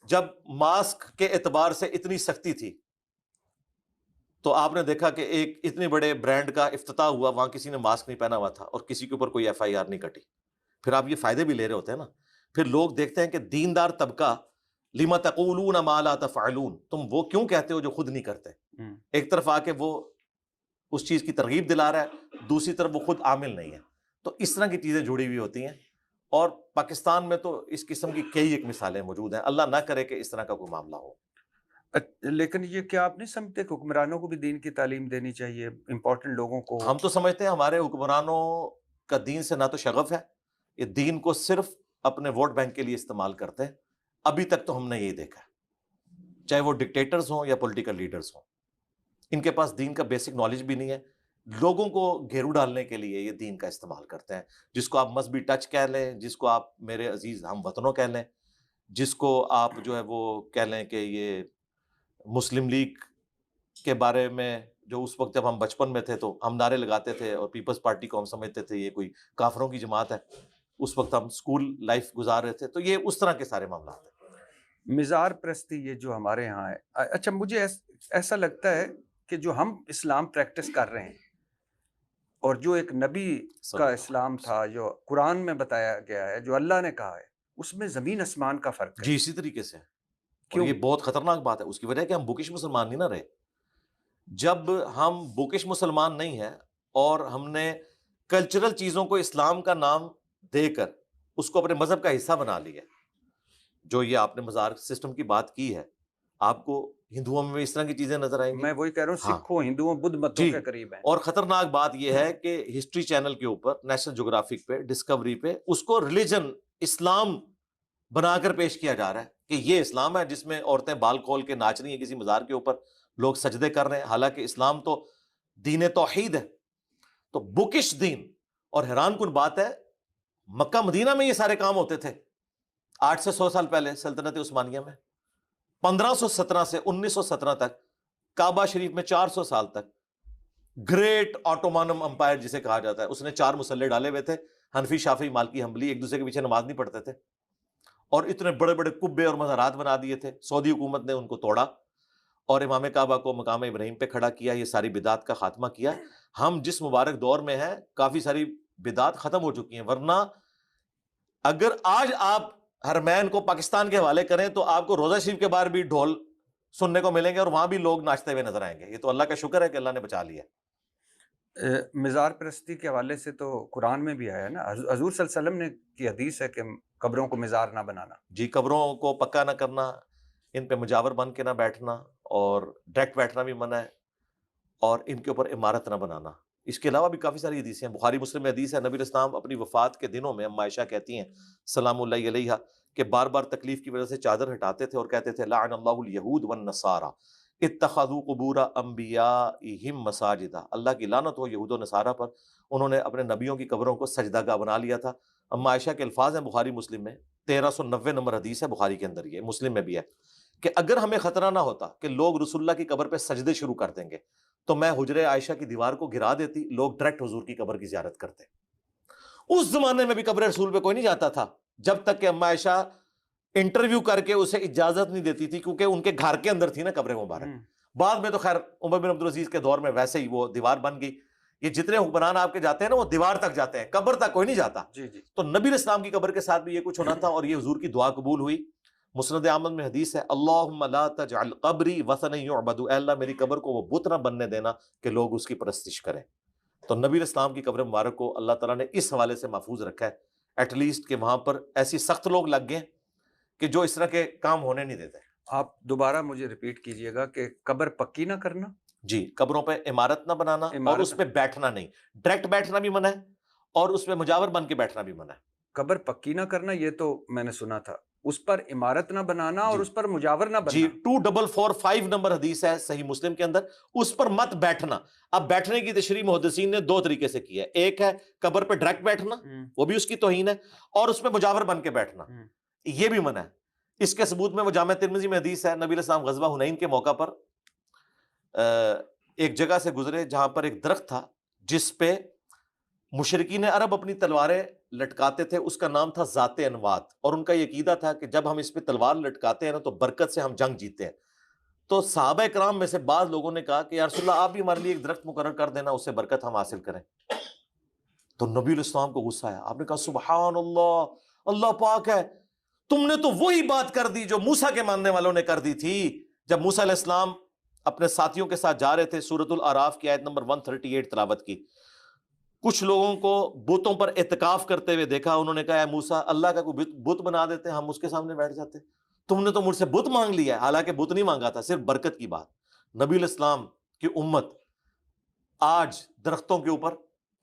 جب ماسک کے اعتبار سے اتنی سختی تھی تو آپ نے دیکھا کہ ایک اتنے بڑے برانڈ کا افتتاح ہوا، وہاں کسی نے ماسک نہیں پہنا ہوا تھا اور کسی کے اوپر کوئی FIR نہیں کٹی. پھر آپ یہ فائدے بھی لے رہے ہوتے ہیں نا. پھر لوگ دیکھتے ہیں کہ دیندار طبقہ لما تقولون ما لا تفعلون، تم وہ کیوں کہتے ہو جو خود نہیں کرتے. ایک طرف آ کے وہ اس چیز کی ترغیب دلا رہا ہے، دوسری طرف وہ خود عامل نہیں ہے. تو اس طرح کی چیزیں جڑی ہوئی ہوتی ہیں، اور پاکستان میں تو اس قسم کی کئی ایک مثالیں موجود ہیں. اللہ نہ کرے کہ اس طرح کا کوئی معاملہ ہو. لیکن یہ کیا آپ نہیں سمجھتے کہ حکمرانوں کو بھی دین کی تعلیم دینی چاہیے، امپورٹنٹ لوگوں کو؟ ہم تو سمجھتے ہیں ہمارے حکمرانوں کا دین سے نہ تو شغف ہے، یہ دین کو صرف اپنے ووٹ بینک کے لیے استعمال کرتے ہیں. ابھی تک تو ہم نے یہی دیکھا ہے، چاہے وہ ڈکٹیٹرز ہوں یا پولیٹیکل لیڈرز ہوں، ان کے پاس دین کا بیسک نالج بھی نہیں ہے. لوگوں کو گھیرو ڈالنے کے لیے یہ دین کا استعمال کرتے ہیں، جس کو آپ مذہبی ٹچ کہہ لیں، جس کو آپ میرے عزیز ہم وطنوں کہہ لیں، جس کو آپ جو ہے وہ کہہ لیں کہ یہ مسلم لیگ کے بارے میں جو اس وقت جب ہم بچپن میں تھے تو ہم نعرے لگاتے تھے اور پیپلز پارٹی کو ہم سمجھتے تھے یہ کوئی کافروں کی جماعت ہے. اس وقت ہم اسکول لائف گزار رہے تھے. تو یہ اس طرح کے سارے معاملات ہیں. مزار پرستی یہ جو ہمارے ہاں ہے، اچھا مجھے ایسا لگتا ہے کہ جو ہم اسلام پریکٹس کر رہے ہیں اور جو ایک نبی کا اسلام تھا، جو قرآن میں بتایا گیا ہے، جو اللہ نے کہا ہے، اس میں زمین آسمان کا فرق ہے. جی اسی طریقے سے. اور یہ بہت خطرناک بات ہے. اس کی وجہ ہے کہ ہم بوکش مسلمان نہیں نہ رہے. جب ہم بوکش مسلمان نہیں ہیں اور ہم نے کلچرل چیزوں کو اسلام کا نام دے کر اس کو اپنے مذہب کا حصہ بنا لیا. جو یہ آپ نے مزار سسٹم کی بات کی ہے, آپ کو ہندوؤں میں اس طرح کی چیزیں نظر آئیں گی. میں وہی کہہ رہا ہوں, ہاں سکھوں ہندوؤں بدھ متوں جی, کے قریب ہیں. اور خطرناک بات یہ ہے کہ ہسٹری چینل کے اوپر, نیشنل جغرافک پہ, ڈسکوری پہ اس کو ریلیجن اسلام بنا کر پیش کیا جا رہا ہے کہ یہ اسلام ہے جس میں عورتیں بال کھول کے ناچ رہی ہیں کسی مزار کے اوپر, لوگ سجدے کر رہے ہیں, حالانکہ اسلام تو دین توحید ہے, تو بکش دین. اور حیران کن بات ہے, مکہ مدینہ میں یہ سارے کام ہوتے تھے 8 سے 100 سال پہلے سلطنت عثمانیہ میں. 1517 سے 1917 تک کعبہ شریف میں 400 سال تک گریٹ آٹومانم امپائر جسے کہا جاتا ہے, اس نے 4 مسلح ڈالے ہوئے تھے, حنفی, شافعی, مالکی, حنبلی, ایک دوسرے کے پیچھے نماز نہیں پڑھتے تھے, اور اتنے بڑے بڑے قبے اور مزارات بنا دیے تھے. سعودی حکومت نے ان کو توڑا اور امام کعبہ کو مقام ابراہیم پہ کھڑا کیا, یہ ساری بدعات کا خاتمہ کیا. ہم جس مبارک دور میں ہیں کافی ساری بدعات ختم ہو چکی ہیں, ورنہ اگر آج آپ حرمین کو پاکستان کے حوالے کریں تو آپ کو روزہ شریف کے باہر بھی ڈھول سننے کو ملیں گے اور وہاں بھی لوگ ناچتے ہوئے نظر آئیں گے. یہ تو اللہ کا شکر ہے کہ اللہ نے بچا لیا. مزار پرستی کے حوالے سے تو قرآن میں بھی آیا ہے نا, حضور صلی اللہ علیہ وسلم نے کی حدیث ہے کہ قبروں کو مزار نہ بنانا. جی, قبروں کو پکا نہ کرنا, ان پہ مجاور بن کے نہ بیٹھنا, اور ڈائریکٹ بیٹھنا بھی منع ہے, اور ان کے اوپر عمارت نہ بنانا. اس کے علاوہ بھی کافی ساری حدیثیں ہیں, بخاری مسلم میں حدیث ہے, نبی علیہ السلام اپنی وفات کے دنوں میں اما عائشہ کہتی ہیں سلام اللہ علیہا کہ بار بار تکلیف کی وجہ سے چادر ہٹاتے تھے اور کہتے تھے لعن اللہ الیہود والنصارى اتخذوا قبور انبیائہم مساجدا, اللہ کی لعنت ہو یہود و نصارہ پر, انہوں نے اپنے نبیوں کی قبروں کو سجدہ گاہ بنا لیا تھا. اما عائشہ کے الفاظ ہیں بخاری مسلم میں, 1390 نمبر حدیث ہے بخاری کے اندر, یہ مسلم میں بھی ہے, کہ اگر ہمیں خطرہ نہ ہوتا کہ لوگ رسول اللہ کی قبر پہ سجدے شروع کر دیں گے تو میں حجرے عائشہ کی دیوار کو گرا دیتی, لوگ ڈائریکٹ حضور کی قبر کی زیارت کرتے. اس زمانے میں بھی قبر رسول پہ کوئی نہیں جاتا تھا جب تک کہ اما عائشہ انٹرویو کر کے اسے اجازت نہیں دیتی تھی, کیونکہ ان کے گھر کے اندر تھی نا قبر مبارک. بعد میں تو خیر عمر بن عبدالعزیز کے دور میں ویسے ہی وہ دیوار بن گئی. یہ جتنے حکمران آپ کے جاتے ہیں نا وہ دیوار تک جاتے ہیں, قبر تک کوئی نہیں جاتا. جی جی. تو نبی علیہ السلام کی قبر کے ساتھ بھی یہ کچھ ہونا تھا, اور یہ حضور کی دعا قبول ہوئی. مسند احمد میں حدیث ہے اللہم لا تجعل قبری وثنا یعبد, اے اللہ میری قبر کو وہ بت نہ بننے دینا کہ لوگ اس کی پرستش کریں. تو نبی علیہ السلام کی قبر مبارک کو اللہ تعالیٰ نے اس حوالے سے محفوظ رکھا ہے, ایٹ لیسٹ کہ وہاں پر ایسی سخت لوگ لگ گئے کہ جو اس طرح کے کام ہونے نہیں دیتے. آپ دوبارہ مجھے ریپیٹ کیجئے گا کہ قبر پکی نہ کرنا. جی, قبروں پہ عمارت نہ بنانا, اور اس پہ بیٹھنا نہیں, ڈائریکٹ بیٹھنا بھی منع ہے, اور اس پہ مجاور بن کے بیٹھنا بھی منع ہے. قبر پکی نہ کرنا یہ تو میں نے سنا تھا, اس پر عمارت نہ بنانا اور اس پر مجاور نہ بننا. جی, 2445 نمبر حدیث ہے صحیح مسلم کے اندر, اس پر مت بیٹھنا. اب بیٹھنے کی تشریح محدثین نے 2 طریقے سے کی ہے, ایک ہے قبر پہ ڈائریکٹ بیٹھنا, وہ بھی اس کی توہین ہے, اور اس پہ مجاور بن کے بیٹھنا, یہ بھی منع ہے. اس کے ثبوت میں وہ جامع ترمذی میں حدیث ہے, نبی علیہ السلام غزوہ حنین کے موقع پر ایک جگہ سے گزرے جہاں پر ایک درخت تھا جس پہ مشرکین عرب اپنی تلواریں لٹکاتے تھے, اس کا نام تھا ذات انوات, اور ان کا یہ عقیدہ تھا کہ جب ہم اس پہ تلوار لٹکاتے ہیں نا تو برکت سے ہم جنگ جیتے ہیں. تو صحابہ کرام میں سے بعض لوگوں نے کہا کہ یا رسول اللہ آپ بھی ہمارے لیے ایک درخت مقرر کر دینا, اس سے برکت ہم حاصل کریں. تو نبی علیہ السلام کو غصہ آیا, آپ نے کہا سبحان اللہ, اللہ پاک ہے, تم نے تو وہی بات کر دی جو موسیٰ کے ماننے والوں نے کر دی تھی جب موسیٰ علیہ السلام اپنے ساتھیوں کے ساتھ جا رہے تھے. سورۃ الاعراف کی آیت نمبر 138 تلاوت کی. کچھ لوگوں کو بتوں پر اعتکاف کرتے ہوئے دیکھا, انہوں نے کہا اے موسیٰ اللہ کا کوئی بت بنا دیتے, ہم اس کے سامنے بیٹھ جاتے. تم نے تو مجھ سے بت مانگ لیا ہے, حالانکہ بت نہیں مانگا تھا, صرف برکت کی بات. نبی علیہ السلام کی امت آج درختوں کے اوپر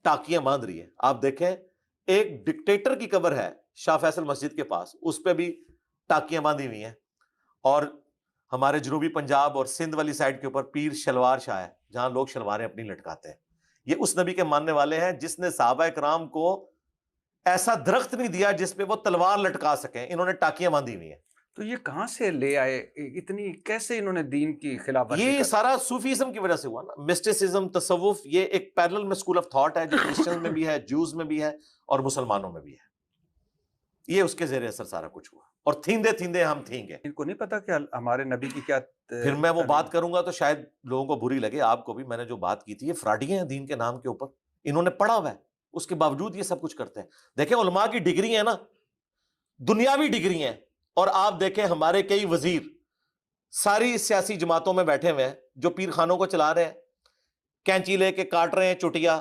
ٹاکیاں باندھ رہی ہے. آپ دیکھیں ایک ڈکٹیٹر کی قبر ہے شاہ فیصل مسجد کے پاس, اس پہ بھی ٹاکیاں باندھی ہوئی ہیں. اور ہمارے جنوبی پنجاب اور سندھ والی سائڈ کے اوپر پیر شلوار شاہ ہے جہاں لوگ شلواریں اپنی لٹکاتے ہیں. یہ اس نبی کے ماننے والے ہیں جس نے صحابہ کرام کو ایسا درخت نہیں دیا جس پہ وہ تلوار لٹکا سکیں, انہوں نے ٹاکیاں باندھی ہوئی ہیں. تو یہ کہاں سے لے آئے اتنی, کیسے انہوں نے دین کی خلاف ورزی یہ کر؟ سارا صوفیزم کی وجہ سے ہوا نا, مسٹسزم, تصوف, یہ ایک پیرلل میں اسکول آف تھاٹ ہے جو کرسچن میں بھی ہے, جوز میں بھی ہے, اور مسلمانوں میں بھی ہے. یہ اس کے زیر اثر سارا کچھ ہوا, اور تھیندے تھیندے ہم تھیں گے. ان کو نہیں پتا کہ ہمارے نبی کی کیا پھر میں وہ بات کروں گا تو شاید لوگوں کو بری لگے, آپ کو بھی. میں نے جو بات کی تھی, یہ فراڈیاں ہیں دین کے نام کے اوپر, انہوں نے پڑھا ہوا ہے, اس کے باوجود یہ سب کچھ کرتے ہیں. دیکھیں علماء کی ڈگری ہیں نا, دنیاوی ڈگری ہیں, اور آپ دیکھیں ہمارے کئی وزیر ساری سیاسی جماعتوں میں بیٹھے ہوئے ہیں جو پیر خانوں کو چلا رہے ہیں, کینچی لے کے کاٹ رہے ہیں چٹیا,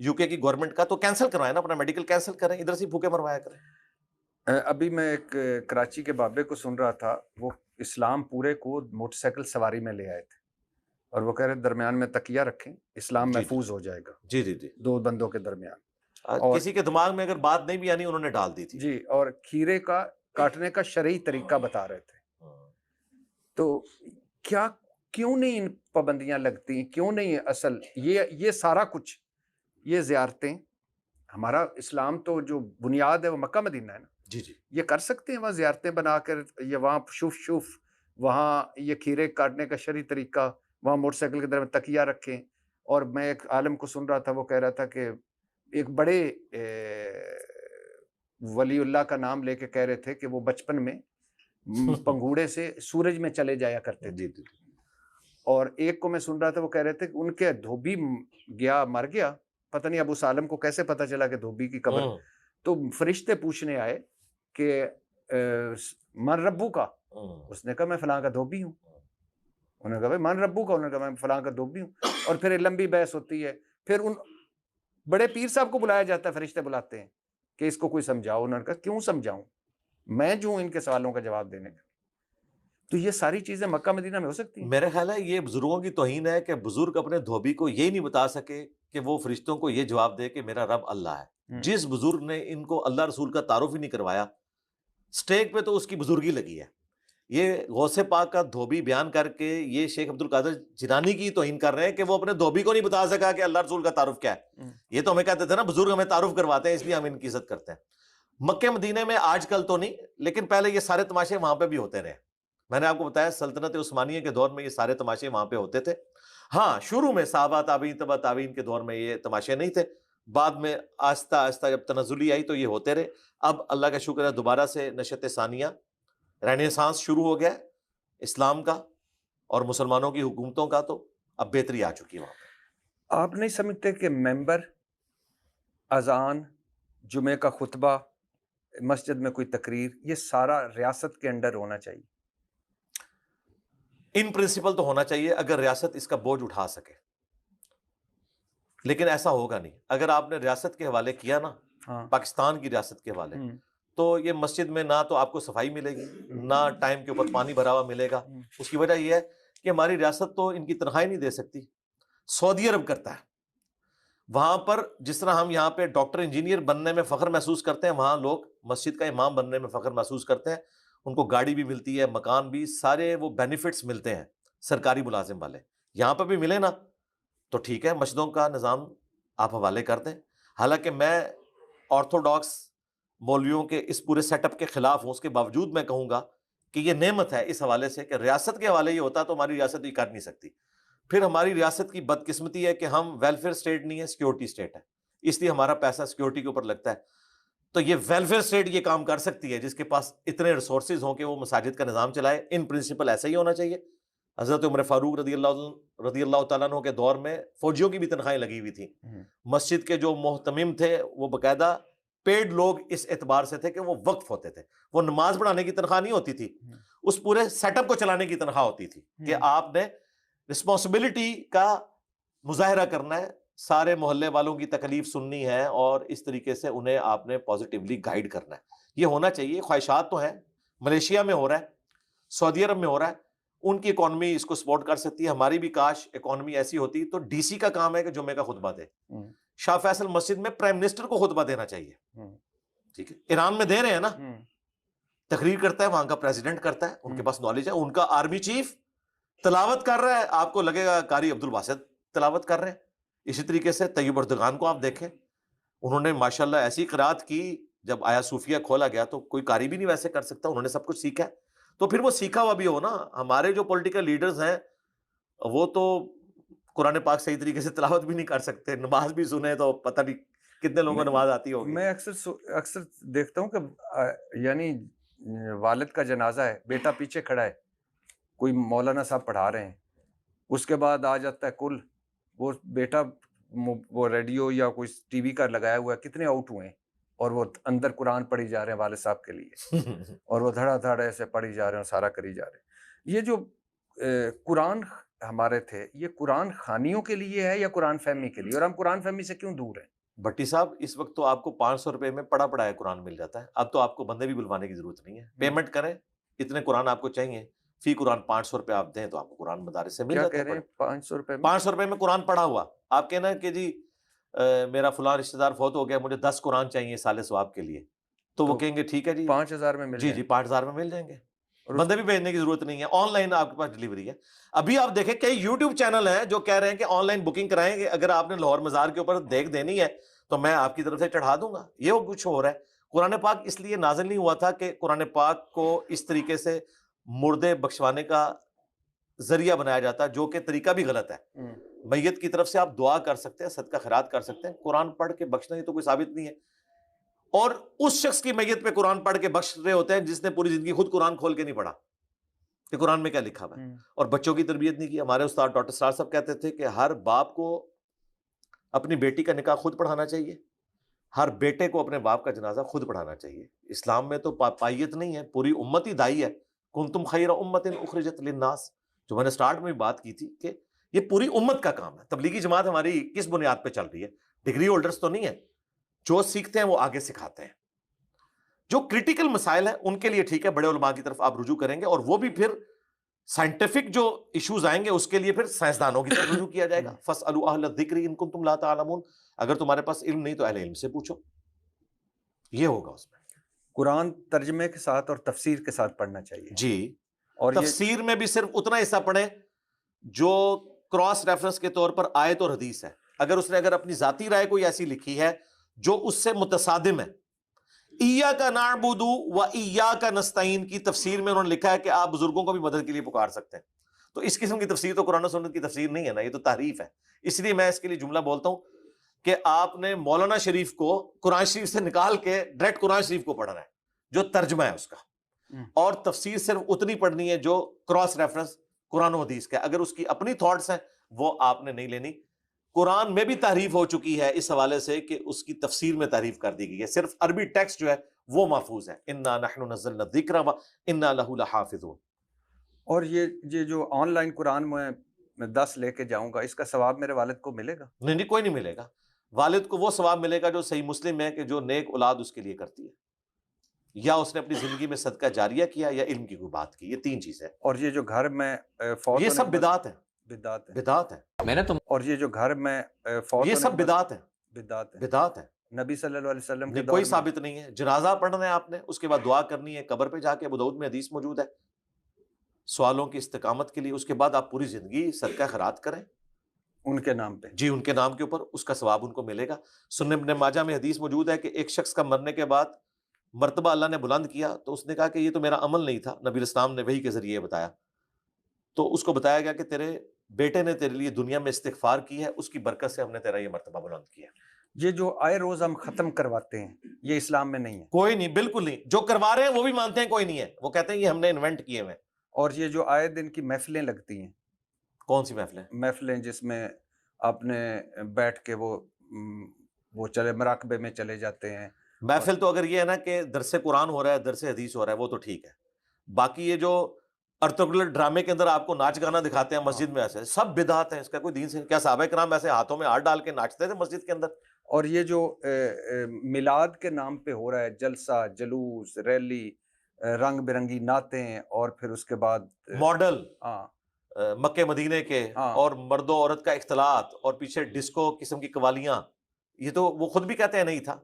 یو کے کی گورنمنٹ کا, تو کینسل کروائیں نا, اپنا میڈیکل کینسل کریں, ادھر سے بھوکے مروایا کریں. ابھی میں ایک کراچی کے بابے کو سن رہا تھا, وہ اسلام پورے کو موٹر سائیکل سواری میں لے آئے تھے, اور وہ کہہ رہے درمیان میں تکیہ رکھیں, اسلام محفوظ ہو جائے گا. جی جی جی, دو بندوں کے درمیان. اور کسی کے دماغ میں اگر بات نہیں بھی آنی انہوں نے ڈال دی تھی. جی, اور کھیرے کا کاٹنے کا شرعی طریقہ بتا رہے تھے. تو کیا کیوں نہیں ان پابندیاں لگتی, کیوں نہیں اصل یہ سارا کچھ, یہ زیارتیں, ہمارا اسلام تو جو بنیاد ہے وہ مکہ مدینہ ہے نا. جی جی, یہ کر سکتے ہیں وہاں زیارتیں بنا کر, یہ وہاں شوف وہاں یہ کھیرے کاٹنے کا شرعی طریقہ, وہاں موٹر سائیکل کے درمیان تکیہ رکھیں. اور میں ایک عالم کو سن رہا تھا, وہ کہہ رہا تھا کہ ایک بڑے ولی اللہ کا نام لے کے کہہ رہے تھے کہ وہ بچپن میں پنگوڑے سے سورج میں چلے جایا کرتے تھے. اور ایک کو میں سن رہا تھا, وہ کہہ رہے تھے کہ ان کے دھوبی گیا, مر گیا, پتہ نہیں ابو سالم کو کیسے پتہ چلا کہ دھوبی کی قبر, تو فرشتے پوچھنے آئے کہ من ربو کا, اس نے کہا میں فلاں کا دھوبی ہوں. انہوں نے کہا بھائی من ربو کا, انہوں نے کہا میں فلاں کا دھوبی ہوں. اور پھر لمبی بحث ہوتی ہے, پھر ان بڑے پیر صاحب کو بلایا جاتا ہے, فرشتے بلاتے ہیں کہ اس کو کوئی سمجھاؤ. انہوں نے کہا کیوں سمجھاؤں, میں جو ہوں ان کے سوالوں کا جواب دینے کا. تو یہ ساری چیزیں مکہ مدینہ میں ہو سکتی ہیں. میرے خیال ہے یہ بزرگوں کی توہین ہے کہ بزرگ اپنے دھوبی کو یہ نہیں بتا سکے کہ وہ فرشتوں کو یہ جواب دے کہ میرا رب اللہ ہے. جس بزرگ نے ان کو اللہ رسول کا تعارف ہی نہیں کروایا, سٹیج پہ تو اس کی بزرگی لگی ہے. یہ غوث پاک کا دھوبی بیان کر کے یہ شیخ عبد القادر جیلانی کی توہین کر رہے ہیں کہ وہ اپنے دھوبی کو نہیں بتا سکا کہ اللہ رسول کا تعارف کیا ہے. یہ تو ہمیں کہتے تھے نا بزرگ ہمیں تعارف کرواتے ہیں اس لیے ہم ان کی عزت کرتے ہیں. مکہ مدینے میں آج کل تو نہیں, لیکن پہلے یہ سارے تماشے وہاں پہ بھی ہوتے رہے. میں نے آپ کو بتایا سلطنت عثمانیہ کے دور میں یہ سارے تماشے وہاں پہ ہوتے تھے. ہاں شروع میں صحابہ تابعین تبع تابعین کے دور میں یہ تماشے نہیں تھے, بعد میں آہستہ آہستہ جب تنزلی آئی تو یہ ہوتے رہے. اب اللہ کا شکر ہے دوبارہ سے نشت ثانیہ رینیسانس شروع ہو گیا اسلام کا اور مسلمانوں کی حکومتوں کا, تو اب بہتری آ چکی ہے وہاں پہ. آپ نہیں سمجھتے کہ ممبر, اذان, جمعے کا خطبہ, مسجد میں کوئی تقریر, یہ سارا ریاست کے انڈر ہونا چاہیے؟ ان پرنسپل تو ہونا چاہیے اگر ریاست اس کا بوجھ اٹھا سکے, لیکن ایسا ہوگا نہیں. اگر آپ نے ریاست کے حوالے کیا نا, پاکستان کی ریاست کے حوالے, تو یہ مسجد میں نہ تو آپ کو صفائی ملے گی, نہ ٹائم کے اوپر پانی بھرا ہوا ملے گا. اس کی وجہ یہ ہے کہ ہماری ریاست تو ان کی تنخواہیں نہیں دے سکتی. سعودی عرب کرتا ہے. وہاں پر جس طرح ہم یہاں پہ ڈاکٹر انجینئر بننے میں فخر محسوس کرتے ہیں, وہاں لوگ مسجد کا امام بننے میں فخر محسوس کرتے ہیں. ان کو گاڑی بھی ملتی ہے, مکان بھی, سارے وہ بینیفٹس ملتے ہیں سرکاری ملازم والے. یہاں پہ بھی ملے نا تو ٹھیک ہے, مسجدوں کا نظام آپ حوالے کر دیں. حالانکہ میں آرتھوڈاکس مولویوں کے اس پورے سیٹ اپ کے خلاف ہوں, اس کے باوجود میں کہوں گا کہ یہ نعمت ہے اس حوالے سے کہ ریاست کے حوالے یہ ہوتا تو ہماری ریاست یہ کر نہیں سکتی. پھر ہماری ریاست کی بدقسمتی ہے کہ ہم ویلفیئر اسٹیٹ نہیں ہے, سیکورٹی اسٹیٹ ہے, اس لیے ہمارا پیسہ سیکورٹی کے اوپر لگتا ہے. تو یہ ویلفیئر اسٹیٹ یہ کام کر سکتی ہے جس کے پاس اتنے ریسورسز ہوں کہ وہ مساجد کا نظام چلائے. ان پرنسپل ایسا ہی ہونا چاہیے. حضرت عمر فاروق رضی اللہ تعالیٰ عنہ کے دور میں فوجیوں کی بھی تنخواہیں لگی ہوئی تھی. مسجد کے جو محتمم تھے وہ باقاعدہ پیڈ لوگ اس اعتبار سے تھے کہ وہ وقف ہوتے تھے. وہ نماز پڑھانے کی تنخواہ نہیں ہوتی تھی, اس پورے سیٹ اپ کو چلانے کی تنخواہ ہوتی تھی کہ آپ نے رسپانسبلٹی کا مظاہرہ کرنا ہے, سارے محلے والوں کی تکلیف سننی ہے, اور اس طریقے سے انہیں آپ نے پازیٹیولی گائیڈ کرنا ہے. یہ ہونا چاہیے. خواہشات تو ہیں, ملیشیا میں ہو رہا ہے, سعودی عرب میں ہو رہا ہے, ان کی اکانومی اس کو سپورٹ کر سکتی ہے. ہماری بھی کاش اکانومی ایسی ہوتی. تو ڈی سی کا کام ہے کہ جمعے کا خطبہ دے. شاہ فیصل مسجد میں پرائم منسٹر کو خطبہ دینا چاہیے. ٹھیک ہے, ایران میں دے رہے ہیں نا, تقریر کرتا ہے وہاں کا پریزیڈنٹ کرتا ہے, ان کے پاس نالج ہے. ان کا آرمی چیف تلاوت کر رہا ہے, آپ کو لگے گا قاری عبد الباسط تلاوت کر رہے ہیں. اسی طریقے سے طیب اردگان کو آپ دیکھیں, انہوں نے ماشاءاللہ ایسی قرات کی, جب آیا صوفیہ کھولا گیا تو کوئی قاری بھی نہیں ویسے کر سکتا. انہوں نے سب کچھ سیکھا ہے, تو پھر وہ سیکھا ہوا بھی ہو نا. ہمارے جو پولیٹیکل لیڈرز ہیں وہ تو قرآن پاک صحیح طریقے سے تلاوت بھی نہیں کر سکتے, نماز بھی سنے تو پتہ نہیں کتنے لوگوں کو نماز آتی ہوگی. میں اکثر دیکھتا ہوں کہ یعنی والد کا جنازہ ہے, بیٹا پیچھے کھڑا ہے, کوئی مولانا صاحب پڑھا رہے ہیں, اس کے بعد آ جاتا ہے کل, وہ بیٹا وہ ریڈیو یا کوئی ٹی وی کا لگایا ہوا ہے, کتنے آؤٹ ہوئے ہیں, اور وہ اندر قرآن پڑھی جا رہے ہیں والد صاحب کے لیے, اور وہ دھڑا دھڑ ایسے پڑھی جا رہے ہیں, سارا کری جا رہے ہیں. یہ جو قرآن ہمارے تھے یہ قرآن خوانیوں کے لیے ہے یا قرآن فہمی کے لیے, اور ہم قرآن فہمی سے کیوں دور ہیں؟ بھٹی صاحب اس وقت تو آپ کو 500 روپے میں پڑھا پڑھایا قرآن مل جاتا ہے. اب تو آپ کو بندے بھی بلوانے کی ضرورت نہیں ہے, پیمنٹ کریں, اتنے قرآن آپ کو چاہیے, فی قرآن 500 روپے آپ دیں تو آپ کو قرآن مدارس سے مل کیا جاتا کہہ ہے. رہے ہیں 500 روپے میں؟ 500 روپے میں قرآن پڑھا ہوا. آپ کہنا کہ جی میرا فلاں رشتہ دار فوت ہو گیا, مجھے 10 قرآن چاہیے سال ثواب کے لیے, تو وہ تو کہیں گے ٹھیک ہے جی 5000 میں مل جی جائیں؟ جی 5000 میں مل جائیں گے, اور بندے بھی بھیجنے کی ضرورت نہیں ہے, آن لائن آپ کے پاس ڈلیوری ہے. ابھی آپ دیکھیں کئی یوٹیوب چینل ہیں جو کہہ رہے ہیں کہ آن لائن بکنگ کرائیں گے, اگر آپ نے لاہور مزار کے اوپر دیکھ دینی ہے تو میں آپ کی طرف سے چڑھا دوں گا. یہ وہ کچھ ہو رہا ہے. قرآن پاک اس لیے نازل نہیں ہوا تھا کہ قرآن پاک کو اس طریقے سے مردے بخشوانے کا ذریعہ بنایا جاتا, جو کہ طریقہ بھی غلط ہے. میت کی طرف سے آپ دعا کر سکتے ہیں, صدقہ خیرات کر سکتے ہیں, قرآن پڑھ کے بخشنا یہ تو کوئی ثابت نہیں ہے. اور اس شخص کی میت پہ قرآن پڑھ کے بخش رہے ہوتے ہیں جس نے پوری زندگی خود قرآن کھول کے نہیں پڑھا کہ قرآن میں کیا لکھا ہوا ہے, اور بچوں کی تربیت نہیں کی. ہمارے استاد ڈاکٹر سرار صاحب کہتے تھے کہ ہر باپ کو اپنی بیٹی کا نکاح خود پڑھانا چاہیے, ہر بیٹے کو اپنے باپ کا جنازہ خود پڑھانا چاہیے. اسلام میں تو پائیت نہیں ہے, پوری امت ہی دائی ہے. کنتم خیر امت اخرجت للناس, جو میں نے سٹارٹ میں بھی بات کی تھی کہ یہ پوری امت کا کام ہے. تبلیغی جماعت ہماری کس بنیاد پہ چل رہی ہے؟ ڈگری ہولڈرز تو نہیں ہے, جو سیکھتے ہیں وہ آگے سکھاتے ہیں. جو کریٹیکل مسائل ہیں ان کے لیے ٹھیک ہے, بڑے علماء کی طرف آپ رجوع کریں گے, اور وہ بھی پھر سائنٹیفک جو ایشوز آئیں گے اس کے لیے پھر سائنسدانوں کی طرف رجوع کیا جائے گا. فَاسْأَلُوا أَهْلَ الذِّكْرِ إِن كُنتُمْ لَا تَعْلَمُونَ, اگر تمہارے پاس علم نہیں تو اہل علم سے پوچھو. یہ ہوگا اس میں. قرآن ترجمے کے ساتھ اور تفسیر کے ساتھ پڑھنا چاہیے جی, اور یہ تفسیر میں بھی صرف اتنا حصہ پڑھیں جو کراس ریفرنس کے طور پر آیت اور حدیث ہے. اگر اپنی ذاتی رائے کوئی ایسی لکھی ہے جو اس سے متصادم ہے, ایاک نعبد و ایاک نستعین کی تفسیر میں انہوں نے لکھا ہے کہ آپ بزرگوں کو بھی مدد کے لیے پکار سکتے ہیں, تو اس قسم کی تفسیر تو قرآن و سنت کی تفسیر نہیں ہے نا, یہ تو تحریف ہے. اس لیے میں اس کے لیے جملہ بولتا ہوں کہ آپ نے مولانا شریف کو قرآن شریف سے نکال کے ڈائریکٹ قرآن شریف کو پڑھنا ہے جو ترجمہ ہے اس کا, اور تفسیر صرف اتنی پڑھنی ہے جو کراس ریفرنس قرآن و حدیث کا. اگر اس کی اپنی تھاٹس ہیں وہ آپ نے نہیں لینی. قرآن میں بھی تحریف ہو چکی ہے اس حوالے سے کہ اس کی تفسیر میں تحریف کر دی گئی ہے, صرف عربی ٹیکسٹ جو ہے وہ محفوظ ہے. انا نحن نزلنا الذکر وانا لہ لحافظون. اور یہ جو آن لائن قرآن میں 10 لے کے جاؤں گا, اس کا ثواب میرے والد کو ملے گا؟ نہیں, کوئی نہیں ملے گا. والد کو وہ ثواب ملے گا جو صحیح مسلم ہے کہ جو نیک اولاد اس کے لیے کرتی ہے, یا اس نے اپنی زندگی میں صدقہ جاریہ کیا, یا علم کی کوئی بات کی. یہ 3 چیزیں. اور یہ جو گھر میں فوت یہ ہونے سب کے بعد بدعات ہیں, بدعت ہے. بدعات ہیں. اور یہ جو گھر میں فوت یہ ہونے سب کے بعد بدعات ہیں, بدعت ہے. بدعات ہیں. نبی صلی اللہ علیہ وسلم کے نہیں, دور کوئی میں ثابت نہیں ہے. جنازہ پڑھنا ہے آپ نے, اس کے بعد دعا کرنی ہے قبر پہ جا کے, ابو داؤد میں حدیث موجود ہے, سوالوں کی استقامت کے لیے. اس کے بعد آپ پوری زندگی صدقہ خیرات کریں ان کے نام پہ. جی, ان کے نام کے اوپر, اس کا ثواب ان کو ملے گا. سنن ابن ماجہ میں حدیث موجود ہے کہ ایک شخص کا مرنے کے بعد مرتبہ اللہ نے بلند کیا, تو اس نے کہا کہ یہ تو میرا عمل نہیں تھا, نبی اسلام نے وحی کے ذریعے بتایا. تو اس کو بتایا گیا کہ تیرے بیٹے نے تیرے لیے دنیا میں استغفار کی ہے, اس کی برکت سے ہم نے تیرا یہ مرتبہ بلند کیا. یہ جو آئے روز ہم ختم کرواتے ہیں یہ اسلام میں نہیں ہے؟ کوئی نہیں, بالکل نہیں. جو کروا رہے ہیں وہ بھی مانتے ہیں کوئی نہیں ہے, وہ کہتے ہیں یہ ہم نے انوینٹ کیے ہوئے. اور یہ جو آئے دن کی محفلیں لگتی ہیں, کون سی محفلیں؟ محفلیں جس میں آپ نے بیٹھ کے وہ چلے مراقبے میں چلے جاتے ہیں. محفل تو اگر یہ ہے نا کہ درس قرآن ہو رہا ہے, درس حدیث ہو رہا ہے, وہ تو ٹھیک ہے. باقی یہ جو ارتگرل ڈرامے کے اندر آپ کو ناچ گانا دکھاتے ہیں مسجد میں, ایسے سب بدعات ہیں, اس کا کوئی دین سے. کیا صحابہ کرام ایسے ہاتھوں میں ہاتھ ڈال کے ناچتے تھے مسجد کے اندر؟ اور یہ جو میلاد کے نام پہ ہو رہا ہے جلسہ جلوس ریلی, رنگ برنگی نعتیں, اور پھر اس کے بعد ماڈل ہاں مکے مدینے کے, اور مرد و عورت کا اختلاط, اور پیچھے ڈسکو قسم کی قوالیاں, یہ تو وہ خود بھی کہتے ہیں نہیں تھا.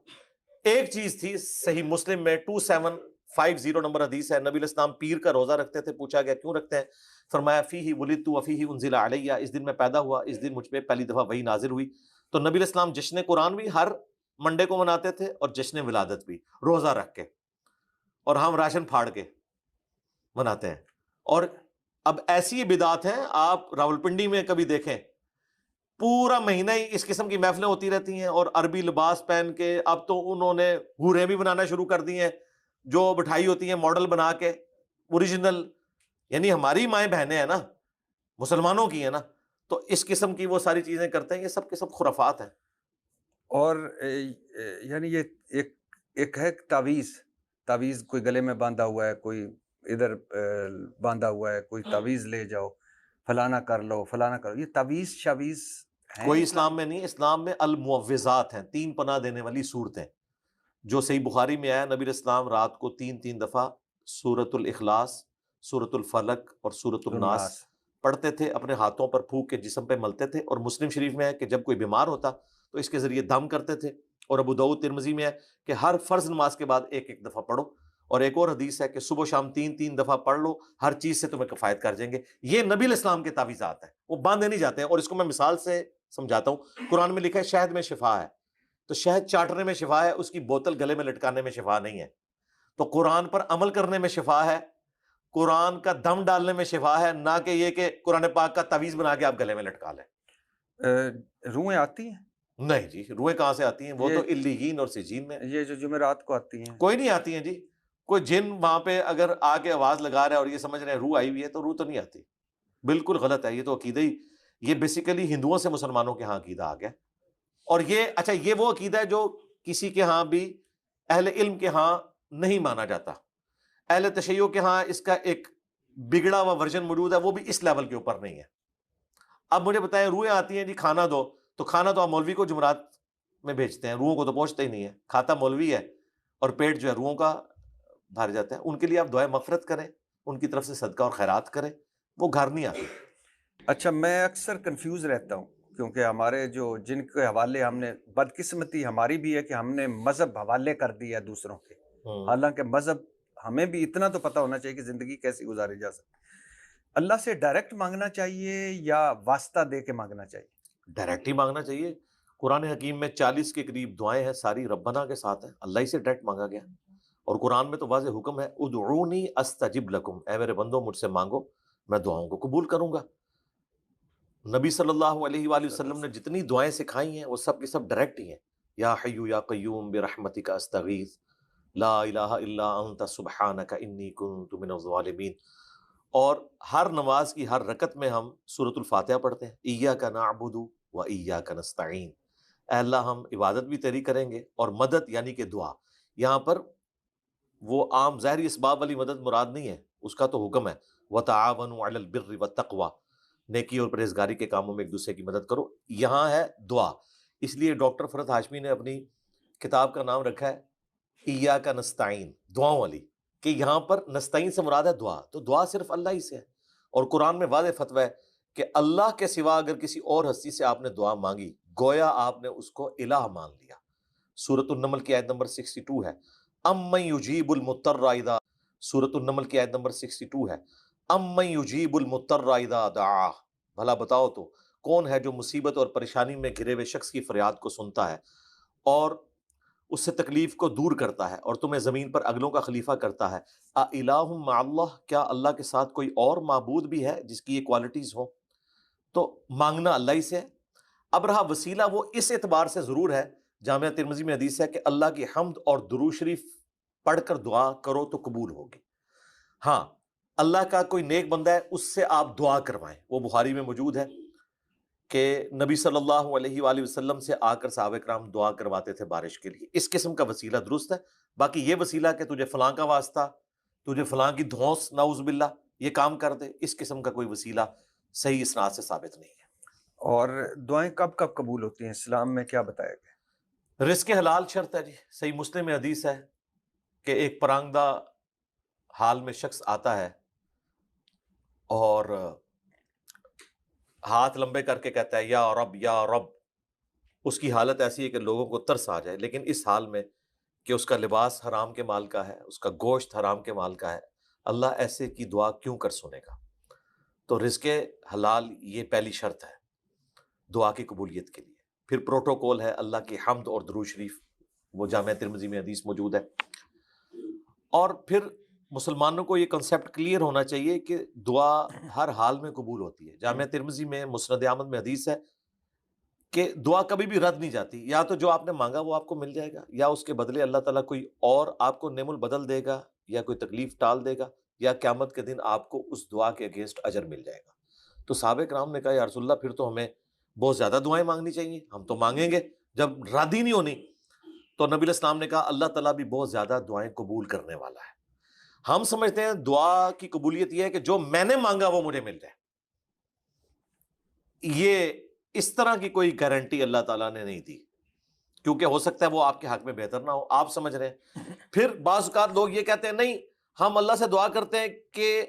ایک چیز تھی, صحیح مسلم میں 2750 نمبر حدیث ہے, نبی الاسلام پیر کا روزہ رکھتے تھے. پوچھا گیا کیوں رکھتے ہیں؟ فرمایا فیہ ولدت وفیہ انزل علیہ, اس دن میں پیدا ہوا, اس دن مجھ پہ پہلی دفعہ وحی نازل ہوئی. تو نبی الاسلام جشن قرآن بھی ہر منڈے کو مناتے تھے, اور جشن ولادت بھی روزہ رکھ کے, اور ہم راشن پھاڑ کے مناتے ہیں. اور اب ایسی بدعات ہیں, آپ راولپنڈی میں کبھی دیکھیں پورا مہینہ ہی اس قسم کی محفلیں ہوتی رہتی ہیں, اور عربی لباس پہن کے. اب تو انہوں نے حوریں بھی بنانا شروع کر دی ہیں جو بٹھائی ہوتی ہیں ماڈل بنا کے اوریجنل, یعنی ہماری مائیں بہنیں ہیں نا, مسلمانوں کی ہیں نا, تو اس قسم کی وہ ساری چیزیں کرتے ہیں. یہ سب کے سب خرافات ہیں. اور یعنی یہ ایک ہے تعویذ کوئی گلے میں باندھا ہوا ہے, کوئی ادھر باندھا ہوا ہے, کوئی تعویذ لے جاؤ, فلانا کر لو فلانا کرو، یہ تعویذ شاویز ہیں کوئی اسلام میں نہیں. اسلام میں المعوذات ہیں، 3 پناہ دینے والی صورتیں، جو صحیح بخاری میں آیا. نبی علیہ السلام رات کو 3 دفعہ سورۃ الاخلاص، سورۃ الفلق اور سورۃ الناس الناس. پڑھتے تھے، اپنے ہاتھوں پر پھونک کے جسم پہ ملتے تھے. اور مسلم شریف میں ہے کہ جب کوئی بیمار ہوتا تو اس کے ذریعے دم کرتے تھے. اور ابو داؤد ترمذی میں ہے کہ ہر فرض نماز کے بعد ایک ایک دفعہ پڑھو. اور ایک اور حدیث ہے کہ صبح و شام 3 دفعہ پڑھ لو، ہر چیز سے تمہیں کفایت کر جائیں گے. یہ نبی علیہ السلام کے تعویذات ہیں، وہ باندھے نہیں جاتے ہیں. اور اس کو میں مثال سے سمجھاتا ہوں. قرآن میں لکھا ہے شہد میں شفا ہے، تو شہد چاٹنے میں شفا ہے، اس کی بوتل گلے میں لٹکانے میں شفا نہیں ہے. تو قرآن پر عمل کرنے میں شفا ہے، قرآن کا دم ڈالنے میں شفا ہے، نہ کہ یہ کہ قرآن پاک کا تعویذ بنا کے آپ گلے میں لٹکا لیں. روحیں آتی ہیں؟ نہیں جی، روحیں کہاں سے آتی ہیں؟ وہ یہ تو علیین اور سجین میں. یہ جو جمعرات کو آتی ہیں، کوئی نہیں آتی ہیں جی. کوئی جن وہاں پہ اگر آ کے آواز لگا رہا ہے اور یہ سمجھ رہے ہیں روح آئی ہوئی ہے، تو روح تو نہیں آتی. بالکل غلط ہے. یہ تو عقیدہ ہی، یہ بیسیکلی ہندوؤں سے مسلمانوں کے ہاں عقیدہ آ گیا. اور یہ اچھا، یہ وہ عقیدہ ہے جو کسی کے ہاں بھی اہل علم کے ہاں نہیں مانا جاتا. اہل تشیع کے ہاں اس کا ایک بگڑا ہوا ورژن موجود ہے، وہ بھی اس لیول کے اوپر نہیں ہے. اب مجھے بتائیں، روحیں آتی ہیں جی کھانا دو، تو کھانا تو آپ مولوی کو جمعرات میں بھیجتے ہیں، روحوں کو تو پہنچتا ہی نہیں ہے. کھاتا مولوی ہے اور پیٹ جو ہے روحوں کا بھر جاتا ہے. ان کے لیے آپ دعائیں مغفرت کریں، ان کی طرف سے صدقہ اور خیرات کریں، وہ گھر نہیں آتی. اچھا میں اکثر کنفیوز رہتا ہوں، کیونکہ ہمارے جو جن کے حوالے ہم نے، بدقسمتی ہماری بھی ہے کہ ہم نے مذہب حوالے کر دیا ہے دوسروں کے. حالانکہ مذہب ہمیں بھی اتنا تو پتہ ہونا چاہیے کہ زندگی کیسی گزاری جا سکتی. اللہ سے ڈائریکٹ مانگنا چاہیے یا واسطہ دے کے مانگنا چاہیے؟ ڈائریکٹ ہی مانگنا چاہیے. قرآن حکیم میں 40 کے قریب دعائیں ہیں، ساری ربنا کے ساتھ ہیں، اللہ ہی سے ڈائریکٹ مانگا گیا. اور قرآن میں تو واضح حکم ہے، ادعونی استجب لکم، اے میرے بندو مجھ سے مانگو، میں دعاؤں کو قبول کروں گا. نبی صلی اللہ علیہ وآلہ وسلم نے جتنی دعائیں سکھائی ہیں وہ سب کی سب ڈائریکٹ ہی ہیں. یا حی یا قیوم برحمتک استغیث، لا الہ الا انت سبحانک انی کنت من الظالمین. اور ہر نماز کی ہر رکعت میں ہم سورۃ الفاتحہ پڑھتے ہیں، ایاک نعبد و ایاک نستعین. اے اللہ ہم عبادت بھی تیری کریں گے اور مدد یعنی کہ دعا. یہاں پر وہ عام ظاہری اسباب والی مدد مراد نہیں ہے، اس کا تو حکم ہے وتعاونوا علی البر والتقوی، نیکی اور پرہیزگاری کے کاموں میں ایک دوسرے کی مدد کرو. یہاں ہے دعا. اس لیے ڈاکٹر فرحت ہاشمی نے اپنی کتاب کا نام رکھا ہے ایاک نستعین، دعاؤں والی، کہ یہاں پر نستعین سے مراد ہے دعا. تو دعا صرف اللہ ہی سے ہے. اور قرآن میں واضح فتویٰ ہے کہ اللہ کے سوا اگر کسی اور ہستی سے آپ نے دعا مانگی، گویا آپ نے اس کو الہ مان لیا. سورۃ النمل کی آیت نمبر 62 ہے، امن یجیب المضطر اذا، سورۃ النمل کی آیت نمبر 62 ہے، امن یجیب المضطر اذا دعاہ. بھلا بتاؤ تو کون ہے جو مصیبت اور پریشانی میں گھرے ہوئے شخص کی فریاد کو سنتا ہے اور اس سے تکلیف کو دور کرتا ہے اور تمہیں زمین پر اگلوں کا خلیفہ کرتا ہے. اِلٰہ مع اللہ، کیا اللہ کے ساتھ کوئی اور معبود بھی ہے جس کی یہ کوالٹیز ہوں؟ تو مانگنا اللہ ہی سے ہے. اب رہا وسیلہ، وہ اس اعتبار سے ضرور ہے، جامعہ ترمذی میں حدیث ہے کہ اللہ کی حمد اور درود شریف پڑھ کر دعا کرو تو قبول ہوگی. ہاں، اللہ کا کوئی نیک بندہ ہے اس سے آپ دعا کروائیں. وہ بخاری میں موجود ہے کہ نبی صلی اللہ علیہ وآلہ وسلم سے آ کر صحابہ کرام دعا کرواتے تھے بارش کے لیے. اس قسم کا وسیلہ درست ہے. باقی یہ وسیلہ کہ تجھے فلاں کا واسطہ، تجھے فلاں کی دھونس نعوذ باللہ یہ کام کر دے، اس قسم کا کوئی وسیلہ صحیح اسناد سے ثابت نہیں ہے. اور دعائیں کب کب قبول ہوتی ہیں اسلام میں کیا بتایا گیا؟ رزق حلال شرط ہے جی. صحیح مسلم میں حدیث ہے کہ ایک پرانگدہ حال میں شخص آتا ہے اور ہاتھ لمبے کر کے کہتا ہے یا رب یا رب. اس کی حالت ایسی ہے کہ لوگوں کو ترس آ جائے، لیکن اس حال میں کہ اس کا لباس حرام کے مال کا ہے، اس کا گوشت حرام کے مال کا ہے. اللہ ایسے کی دعا کیوں کر سنے گا؟ تو رزق حلال یہ پہلی شرط ہے دعا کی قبولیت کے لیے. پھر پروٹوکول ہے اللہ کی حمد اور درود شریف، وہ جامعہ ترمذی میں حدیث موجود ہے. اور پھر مسلمانوں کو یہ کنسیپٹ کلیئر ہونا چاہیے کہ دعا ہر حال میں قبول ہوتی ہے. جامعہ ترمذی میں مسند احمد میں حدیث ہے کہ دعا کبھی بھی رد نہیں جاتی. یا تو جو آپ نے مانگا وہ آپ کو مل جائے گا، یا اس کے بدلے اللہ تعالیٰ کوئی اور آپ کو نعم البدل دے گا، یا کوئی تکلیف ٹال دے گا، یا قیامت کے دن آپ کو اس دعا کے اگینسٹ اجر مل جائے گا. تو صحابہ کرام نے کہا یا رسول اللہ پھر تو ہمیں بہت زیادہ دعائیں مانگنی چاہیے، ہم تو مانگیں گے جب رد ہی نہیں ہونی. تو نبی علیہ السلام نے کہا اللہ تعالیٰ بھی بہت زیادہ دعائیں قبول کرنے والا ہے. ہم سمجھتے ہیں دعا کی قبولیت یہ ہے کہ جو میں نے مانگا وہ مجھے مل جائے. یہ اس طرح کی کوئی گارنٹی اللہ تعالیٰ نے نہیں دی، کیونکہ ہو سکتا ہے وہ آپ کے حق میں بہتر نہ ہو، آپ سمجھ رہے ہیں۔ پھر بعض اوقات لوگ یہ کہتے ہیں نہیں ہم اللہ سے دعا کرتے ہیں کہ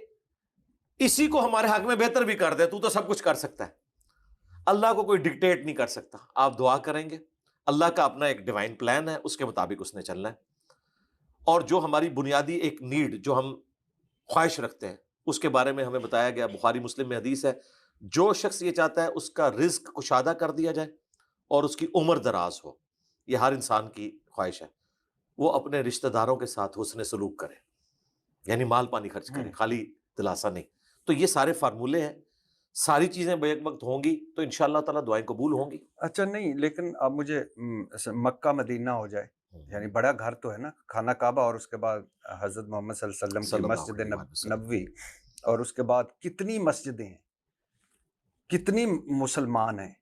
اسی کو ہمارے حق میں بہتر بھی کر دے، تو سب کچھ کر سکتا ہے۔ اللہ کو کوئی ڈکٹیٹ نہیں کر سکتا، آپ دعا کریں گے، اللہ کا اپنا ایک ڈیوائن پلان ہے، اس کے مطابق اس نے چلنا ہے، اور جو ہماری بنیادی ایک نیڈ جو ہم خواہش رکھتے ہیں اس کے بارے میں ہمیں بتایا گیا، بخاری مسلم میں حدیث ہے، جو شخص یہ چاہتا ہے اس کا رزق کشادہ کر دیا جائے اور اس کی عمر دراز ہو، یہ ہر انسان کی خواہش ہے، وہ اپنے رشتہ داروں کے ساتھ حسن سلوک کرے، یعنی مال پانی خرچ کرے، خالی دلاسا نہیں۔ تو یہ سارے فارمولے ہیں، ساری چیزیں بیک وقت ہوں گی تو انشاءاللہ تعالیٰ دعائیں قبول ہوں گی۔ اچھا نہیں، لیکن اب مجھے مکہ مدینہ ہو جائے، یعنی بڑا گھر تو ہے نا، خانہ کعبہ، اور اس کے بعد حضرت محمد صلی اللہ علیہ وسلم کی مسجد نبوی، اور اس کے بعد کتنی مسجدیں ہیں، کتنی مسلمان ہیں،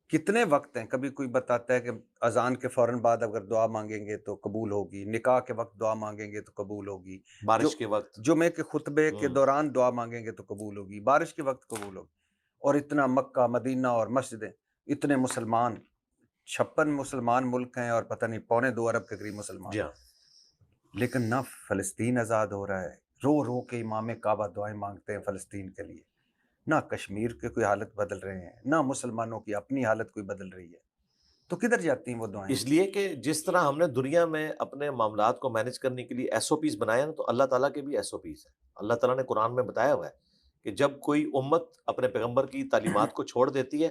کتنے وقت ہیں۔ کبھی کوئی بتاتا ہے کہ اذان کے فوراً بعد اگر دعا مانگیں گے تو قبول ہوگی، نکاح کے وقت دعا مانگیں گے تو قبول ہوگی، بارش کے وقت، جمعے کے خطبے کے دوران دعا مانگیں گے تو قبول ہوگی، بارش کے وقت قبول ہوگی۔ اور اتنا مکہ مدینہ اور مسجدیں، اتنے مسلمان، 56 مسلمان ملک ہیں اور پتہ نہیں 2.25 ارب کے قریب مسلمان، جی ہاں، لیکن نہ فلسطین آزاد ہو رہا ہے، رو رو کے امام کعبہ دعائیں مانگتے ہیں فلسطین کے لیے، نہ کشمیر کے کوئی حالت بدل رہے ہیں، نہ مسلمانوں کی اپنی حالت کوئی بدل رہی ہے، تو کدھر جاتی ہیں وہ دعائیں؟ اس لیے کہ جس طرح ہم نے دنیا میں اپنے معاملات کو مینج کرنے کے لیے ایس او پیز بنایا نا، تو اللہ تعالیٰ کے بھی ایس او پیز ہیں۔ اللہ تعالیٰ نے قرآن میں بتایا ہوا ہے کہ جب کوئی امت اپنے پیغمبر کی تعلیمات کو چھوڑ دیتی ہے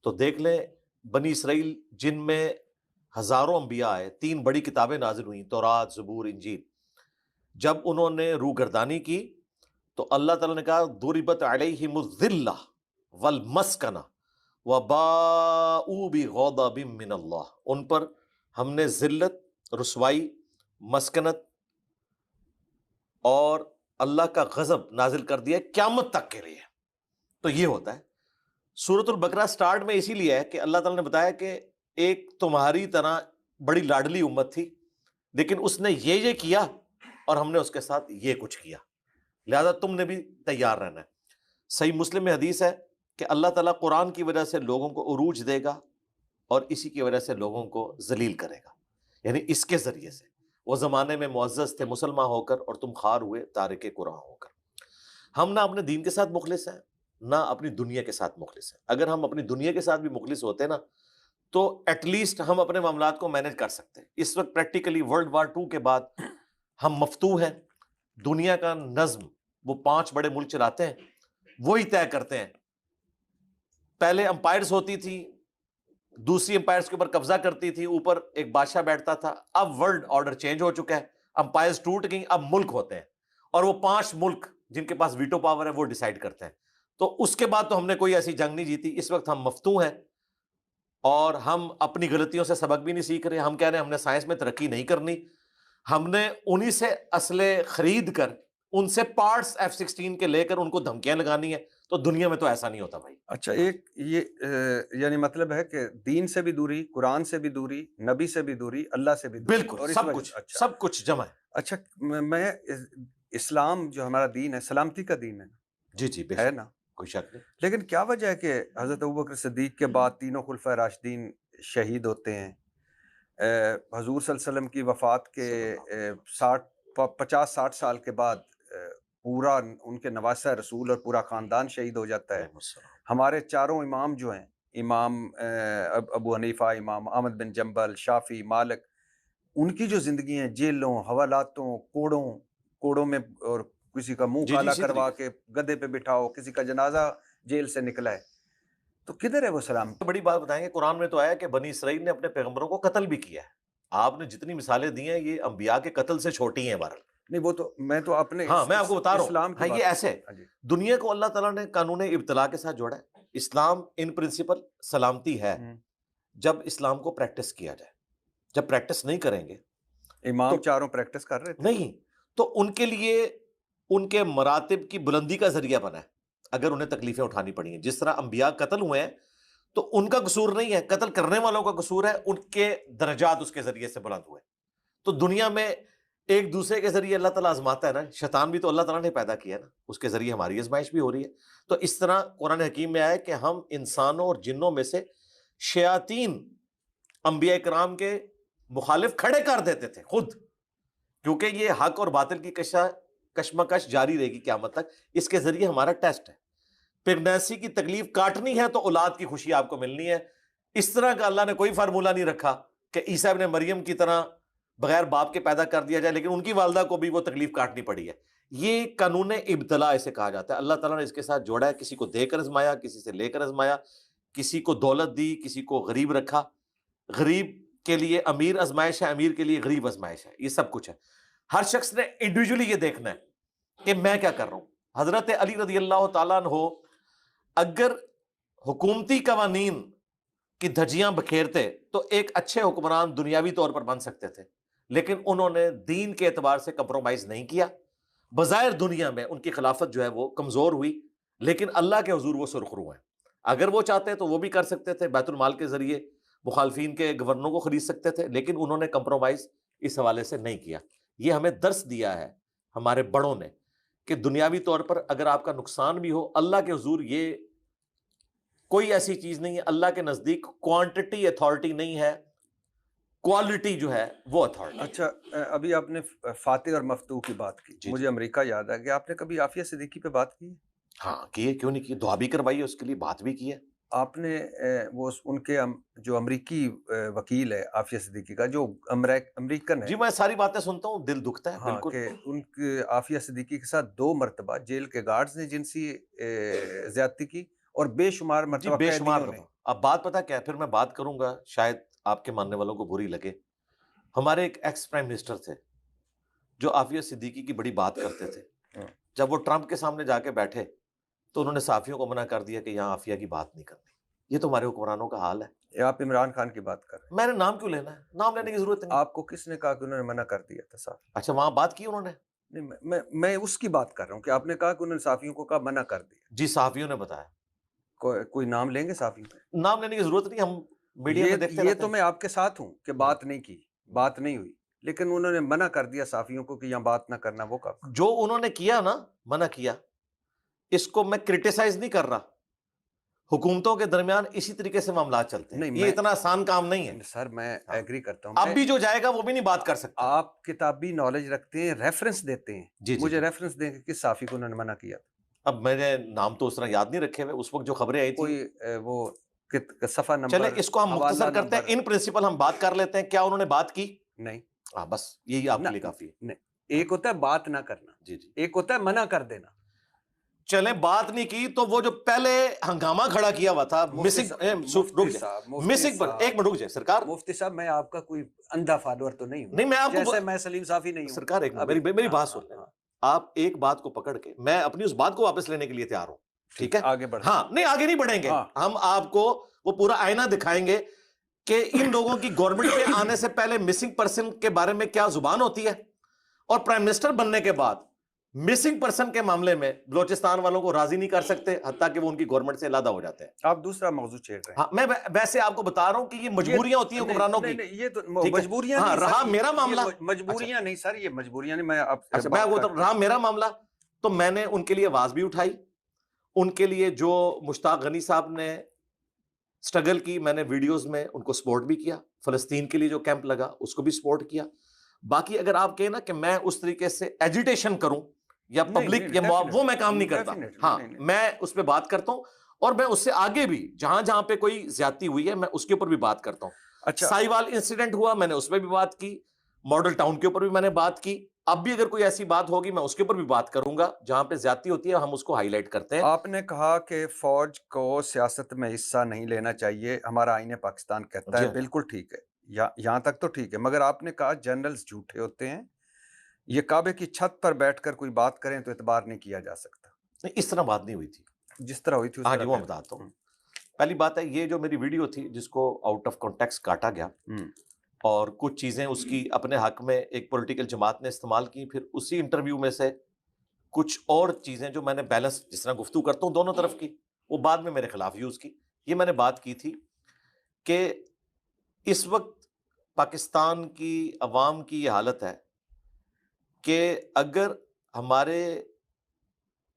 تو دیکھ لیں بنی اسرائیل جن میں ہزاروں انبیاء آئے، 3 بڑی کتابیں نازل ہوئیں، تورات، زبور، انجیل، جب انہوں نے روگردانی کی تو اللہ تعالیٰ نے کہا ضربت علیہم الذلہ والمسکنہ وباؤوا بغضب من اللہ، ان پر ہم نے ذلت، رسوائی، مسکنت اور اللہ کا غضب نازل کر دیا قیامت تک کے لیے۔ تو یہ ہوتا ہے سورۃ البقرہ سٹارٹ میں اسی لیے ہے کہ اللہ تعالیٰ نے بتایا کہ ایک تمہاری طرح بڑی لاڈلی امت تھی، لیکن اس نے یہ کیا اور ہم نے اس کے ساتھ یہ کچھ کیا، لہذا تم نے بھی تیار رہنا ہے۔ صحیح مسلم میں حدیث ہے کہ اللہ تعالیٰ قرآن کی وجہ سے لوگوں کو عروج دے گا اور اسی کی وجہ سے لوگوں کو ذلیل کرے گا، یعنی اس کے ذریعے سے۔ وہ زمانے میں معزز تھے مسلمان ہو کر اور تم خوار ہوئے تارک قرآن ہو کر۔ ہم نہ اپنے دین کے ساتھ مخلص ہیں نہ اپنی دنیا کے ساتھ مخلص ہیں۔ اگر ہم اپنی دنیا کے ساتھ بھی مخلص ہوتے نا تو ایٹ لیسٹ ہم اپنے معاملات کو مینج کر سکتے ہیں۔ اس وقت پریکٹیکلی ورلڈ وار 2 کے بعد ہم مفتوح ہیں، دنیا کا نظم وہ 5 بڑے ملک چلاتے ہیں، وہی طے کرتے ہیں۔ پہلے امپائرز ہوتی تھی، دوسری امپائرز کے اوپر قبضہ کرتی تھی، اوپر ایک بادشاہ بیٹھتا تھا۔ اب ورلڈ آرڈر چینج ہو چکا ہے، امپائرز ٹوٹ گئی، اب ملک ہوتے ہیں، اور وہ 5 ملک جن کے پاس ویٹو پاور ہے وہ ڈیسائیڈ کرتے ہیں۔ تو اس کے بعد تو ہم نے کوئی ایسی جنگ نہیں جیتی۔ اس وقت ہم مفتوح ہیں اور ہم اپنی غلطیوں سے سبق بھی نہیں سیکھ رہے۔ ہم کہہ رہے ہیں ہم نے سائنس میں ترقی نہیں کرنی، ہم نے انہی سے اسلحے خرید کر ان سے پارٹس F-16 کے لے کر ان کو دھمکیاں لگانی ہے۔ تو دنیا میں تو ایسا نہیں ہوتا بھائی۔ اچھا، ایک یہ یعنی مطلب ہے کہ دین سے بھی دوری، قرآن سے بھی دوری، نبی سے بھی دوری، اللہ سے بھی دوری، بالکل، اور اس سب وجہ کچھ اچھا سب کچھ جمع ہے۔ اچھا میں اسلام جو ہمارا دین ہے سلامتی کا دین ہے، جی جی، بے ہے شک، نا، کوئی شک نہیں۔ لیکن کیا وجہ ہے کہ حضرت ابوبکر صدیق کے بعد تینوں خلفۂ راشدین شہید ہوتے ہیں؟ حضور صلی اللہ علیہ وسلم کی وفات کے 50-60 سال کے بعد پورا ان کے نواسہ رسول اور پورا خاندان شہید ہو جاتا ہے۔ ہمارے 4 امام جو ہیں، امام ابو حنیفہ، امام احمد بن جنبل، شافعی، مالک، ان کی جو زندگی ہیں جیلوں، حوالاتوں، کوڑوں میں، اور کسی کا منہ کالا کروا کے گدے پہ بٹھاؤ، کسی کا جنازہ جیل سے نکلا ہے، تو کدھر ہے وہ سلام؟ بڑی بات بتائیں گے، قرآن میں تو آیا کہ بنی اسرائیل نے اپنے پیغمبروں کو قتل بھی کیا ہے۔ آپ نے جتنی مثالیں دی ہیں یہ انبیاء کے قتل سے چھوٹی ہیں بہرحال۔ نہیں، وہ تو میں تو اپنے ہاں میں آپ کو بتا رہا اسلام ہوں، کی ہاں یہ ایسے جی۔ دنیا کو اللہ تعالیٰ نے قانون ابتلا کے ساتھ جوڑا ہے۔ اسلام ان پرنسپل سلامتی ہے جب اسلام کو پریکٹس کیا جائے۔ جب پریکٹس نہیں کریں گے، امام 4 پریکٹس کر رہے تھے نہیں تو ان کے لیے ان کے مراتب کی بلندی کا ذریعہ بنا ہے اگر انہیں تکلیفیں اٹھانی پڑی ہیں۔ جس طرح انبیاء قتل ہوئے ہیں تو ان کا قصور نہیں ہے، قتل کرنے والوں کا قصور ہے، ان کے درجات اس کے ذریعے سے بلند ہوئے۔ تو دنیا میں ایک دوسرے کے ذریعے اللہ تعالیٰ آزماتا ہے نا. شیطان بھی تو اللہ تعالیٰ نے پیدا کیا نا, اس کے ذریعے ہماری آزمائش بھی ہو رہی ہے. تو اس طرح قرآن حکیم میں آیا کہ ہم انسانوں اور جنوں میں سے شیاطین انبیاء کرام کے مخالف کھڑے کر دیتے تھے خود, کیونکہ یہ حق اور باطل کی کشمکش جاری رہے گی قیامت تک. اس کے ذریعے ہمارا ٹیسٹ ہے. پریگنینسی کی تکلیف کاٹنی ہے تو اولاد کی خوشی آپ کو ملنی ہے. اس طرح کا اللہ نے کوئی فارمولہ نہیں رکھا کہ عیسیٰ ابن مریم کی طرح بغیر باپ کے پیدا کر دیا جائے, لیکن ان کی والدہ کو بھی وہ تکلیف کاٹنی پڑی ہے. یہ قانون ابتلا اسے کہا جاتا ہے. اللہ تعالیٰ نے اس کے ساتھ جوڑا ہے, کسی کو دے کر آزمایا, کسی سے لے کر آزمایا, کسی کو دولت دی, کسی کو غریب رکھا. غریب کے لیے امیر آزمائش ہے, امیر کے لیے غریب آزمائش ہے. یہ سب کچھ ہے. ہر شخص نے انڈیویجولی یہ دیکھنا ہے کہ میں کیا کر رہا ہوں. حضرت علی رضی اللہ تعالیٰ عنہ اگر حکومتی قوانین کی دھجیاں بکھیرتے تو ایک اچھے حکمران دنیاوی طور پر بن سکتے تھے, لیکن انہوں نے دین کے اعتبار سے کمپرومائز نہیں کیا. بظاہر دنیا میں ان کی خلافت جو ہے وہ کمزور ہوئی, لیکن اللہ کے حضور وہ سرخرو ہیں. اگر وہ چاہتے تو وہ بھی کر سکتے تھے, بیت المال کے ذریعے مخالفین کے گورنروں کو خرید سکتے تھے, لیکن انہوں نے کمپرومائز اس حوالے سے نہیں کیا. یہ ہمیں درس دیا ہے ہمارے بڑوں نے کہ دنیاوی طور پر اگر آپ کا نقصان بھی ہو, اللہ کے حضور یہ کوئی ایسی چیز نہیں ہے. اللہ کے نزدیک کوانٹٹی اتھارٹی نہیں ہے, کوالٹی جو ہے وہ اتھارٹی. اچھا, ابھی آپ نے فاتح اور مفتوح کی بات کی, جی مجھے امریکہ یاد ہے کہ آپ نے کبھی عافیہ صدیقی پہ بات کی؟ ہاں کیے, کیوں نہیں کی, دعا بھی کروائی ہے اس کے لیے, بات بھی کی ہے. آپ نے وہ ان کے جو امریکی وکیل ہے عافیہ صدیقی کا, جو امریکن ہے, جی میں ساری باتیں سنتا ہوں, دل دکھتا ہے. ہاں, بالکل کہ ان کے عافیہ صدیقی کے ساتھ 2 مرتبہ جیل کے گارڈز نے جنسی زیادتی کی, اور بے شمار جی مرتبہ بے شمار قیدیوں نے. دفعہ. اب بات پتہ کیا ہے, پھر میں بات کروں گا شاید آپ کے ماننے والوں کو بری لگے. ہمارے ایک ایکس پرائم منسٹر تھے جو عافیہ صدیقی کی بڑی بات کرتے تھے. جب وہ ٹرمپ کے سامنے جا کے بیٹھے تو انہوں نے صحافیوں کو منع کر دیا کہ یہاں عافیہ کی بات نہیں کرنی. یہ تو ہمارے حکمرانوں کا حال ہے. یہ آپ عمران خان کی بات کر رہے ہیں, میں نے نام کیوں لینا ہے, نام لینے کی ضرورت نہیں. آپ کو کس نے کہا کہ انہوں نے منع کر دیا تھا صاحب؟ اچھا وہاں بات کی انہوں نے؟ نہیں, میں اس کی بات کر رہا ہوں کہ آپ نے کہا کہ انہوں نے صحافیوں کو کہا منع کر دیا. جی صحافیوں نے بتایا. کوئی نام لیں گے صحافیوں پہ؟ نام لینے کی ضرورت نہیں, ہم میڈیا میں دیکھتے یہ تو میں آپ کے ساتھ ہوں کہ بات نہیں کی, بات نہیں ہوئی, لیکن انہوں نے منع کر دیا صحافیوں کو کہ یہاں بات نہ کرنا. وہ کب جو انہوں نے کیا نا, منع کیا, اس کو میں کرٹیسائز نہیں کر رہا. حکومتوں کے درمیان اسی طریقے سے معاملات چلتے ہیں, یہ اتنا آسان کام نہیں ہے. سر میں ایگری کرتا ہوں, اب بھی جو جائے گا وہ بھی نہیں بات کر سکتا. آپ کتابی نالج رکھتے ہیں, ریفرنس دیتے ہیں, جی مجھے ریفرنس دیں کہ کس صحافی کو انہوں نے منع کیا. اب میں نے نام تو اس طرح یاد نہیں رکھے ہوئے, اس وقت جو خبریں آئی تھی کوئی وہ صفحہ نمبر. چلے اس کو ہم مختصر کرتے ہیں, ان پرنسپل ہم بات کر لیتے ہیں. کیا انہوں نے بات کی؟ نہیں. ہاں بس یہی آپ کے لیے کافی ہے. نہیں, ایک ہوتا ہے بات نہ کرنا, جی جی, ایک ہوتا ہے منع کر دینا. چلیں بات نہیں کی تو وہ جو پہلے ہنگامہ کھڑا کیا ہوا تھا مسنگ, ایک منٹ رک جائے سرکار. مفتی صاحب میں آپ کا کوئی اندھا فالوور تو نہیں ہوں, نہیں میں آپ کو جیسے میں سلیم صافی نہیں ہوں. سرکار ایک میری بات سن لیں. آپ ایک بات کو پکڑ کے, میں اپنی اس بات کو واپس لینے کے لیے تیار ہوں, ٹھیک ہے, آگے بڑھ. ہاں نہیں آگے نہیں بڑھیں گے, ہم آپ کو وہ پورا آئینہ دکھائیں گے کہ ان لوگوں کی گورنمنٹ پہ آنے سے پہلے مسنگ پرسن کے بارے میں کیا زبان ہوتی ہے, اور پرائم منسٹر بننے کے بعد مسنگ پرسن کے معاملے میں بلوچستان والوں کو راضی نہیں کر سکتے, حتیٰ کہ وہ ان کی گورنمنٹ سے علیحدہ ہو جاتے ہیں. آپ دوسرا موضوع چھیڑ رہے ہیں. ہاں میں ویسے آپ کو بتا رہا ہوں کہ یہ مجبوریاں ہوتی ہیں حکمرانوں کی. یہ تو مجبوریاں نہیں رہا میرا معاملہ, مجبوریاں نہیں سر, یہ مجبوریاں نہیں. میں رہا میرا معاملہ تو میں نے ان کے لیے آواز بھی اٹھائی. ان کے لیے جو مشتاق غنی صاحب نے سٹرگل کی, میں نے ویڈیوز میں ان کو سپورٹ بھی کیا. فلسطین کے لیے جو کیمپ لگا اس کو بھی سپورٹ کیا. باقی اگر آپ کہیں نا کہ میں اس طریقے سے ایجیٹیشن کروں یا پبلک یا وہ میں کام نہیں کرتا. ہاں میں اس پہ بات کرتا ہوں, اور میں اس سے آگے بھی جہاں جہاں پہ کوئی زیادتی ہوئی ہے میں اس کے اوپر بھی بات کرتا ہوں. سائیوال انسیڈنٹ ہوا, میں نے اس پہ بھی بات کی. ماڈل ٹاؤن کے اوپر بھی میں نے بات کی. اب بھی اگر کوئی ایسی بات ہوگی میں اس کے اوپر بھی بات کروں گا. جہاں پہ زیادتی ہوتی ہے ہم اس کو ہائی لائٹ کرتے ہیں. آپ نے کہا کہ فوج کو سیاست میں حصہ نہیں لینا چاہیے, ہمارا آئین پاکستان کہتا ہے, بالکل ٹھیک ہے, یہاں تک تو ٹھیک ہے, مگر آپ نے کہا جنرلز جھوٹے ہوتے ہیں, یہ کعبے کی چھت پر بیٹھ کر کوئی بات کریں تو اعتبار نہیں کیا جا سکتا. نہیں اس طرح بات نہیں ہوئی تھی. جس طرح ہوئی تھی ہاں جی وہ بتاتا ہوں. پہلی بات ہے یہ جو میری ویڈیو تھی جس کو آؤٹ آف کانٹیکسٹ کاٹا گیا, اور کچھ چیزیں اس کی اپنے حق میں ایک پولیٹیکل جماعت نے استعمال کی, پھر اسی انٹرویو میں سے کچھ اور چیزیں جو میں نے بیلنس جس طرح گفتگو کرتا ہوں دونوں طرف کی, وہ بعد میں میرے خلاف یوز کی. یہ میں نے بات کی تھی کہ اس وقت پاکستان کی عوام کی یہ حالت ہے کہ اگر ہمارے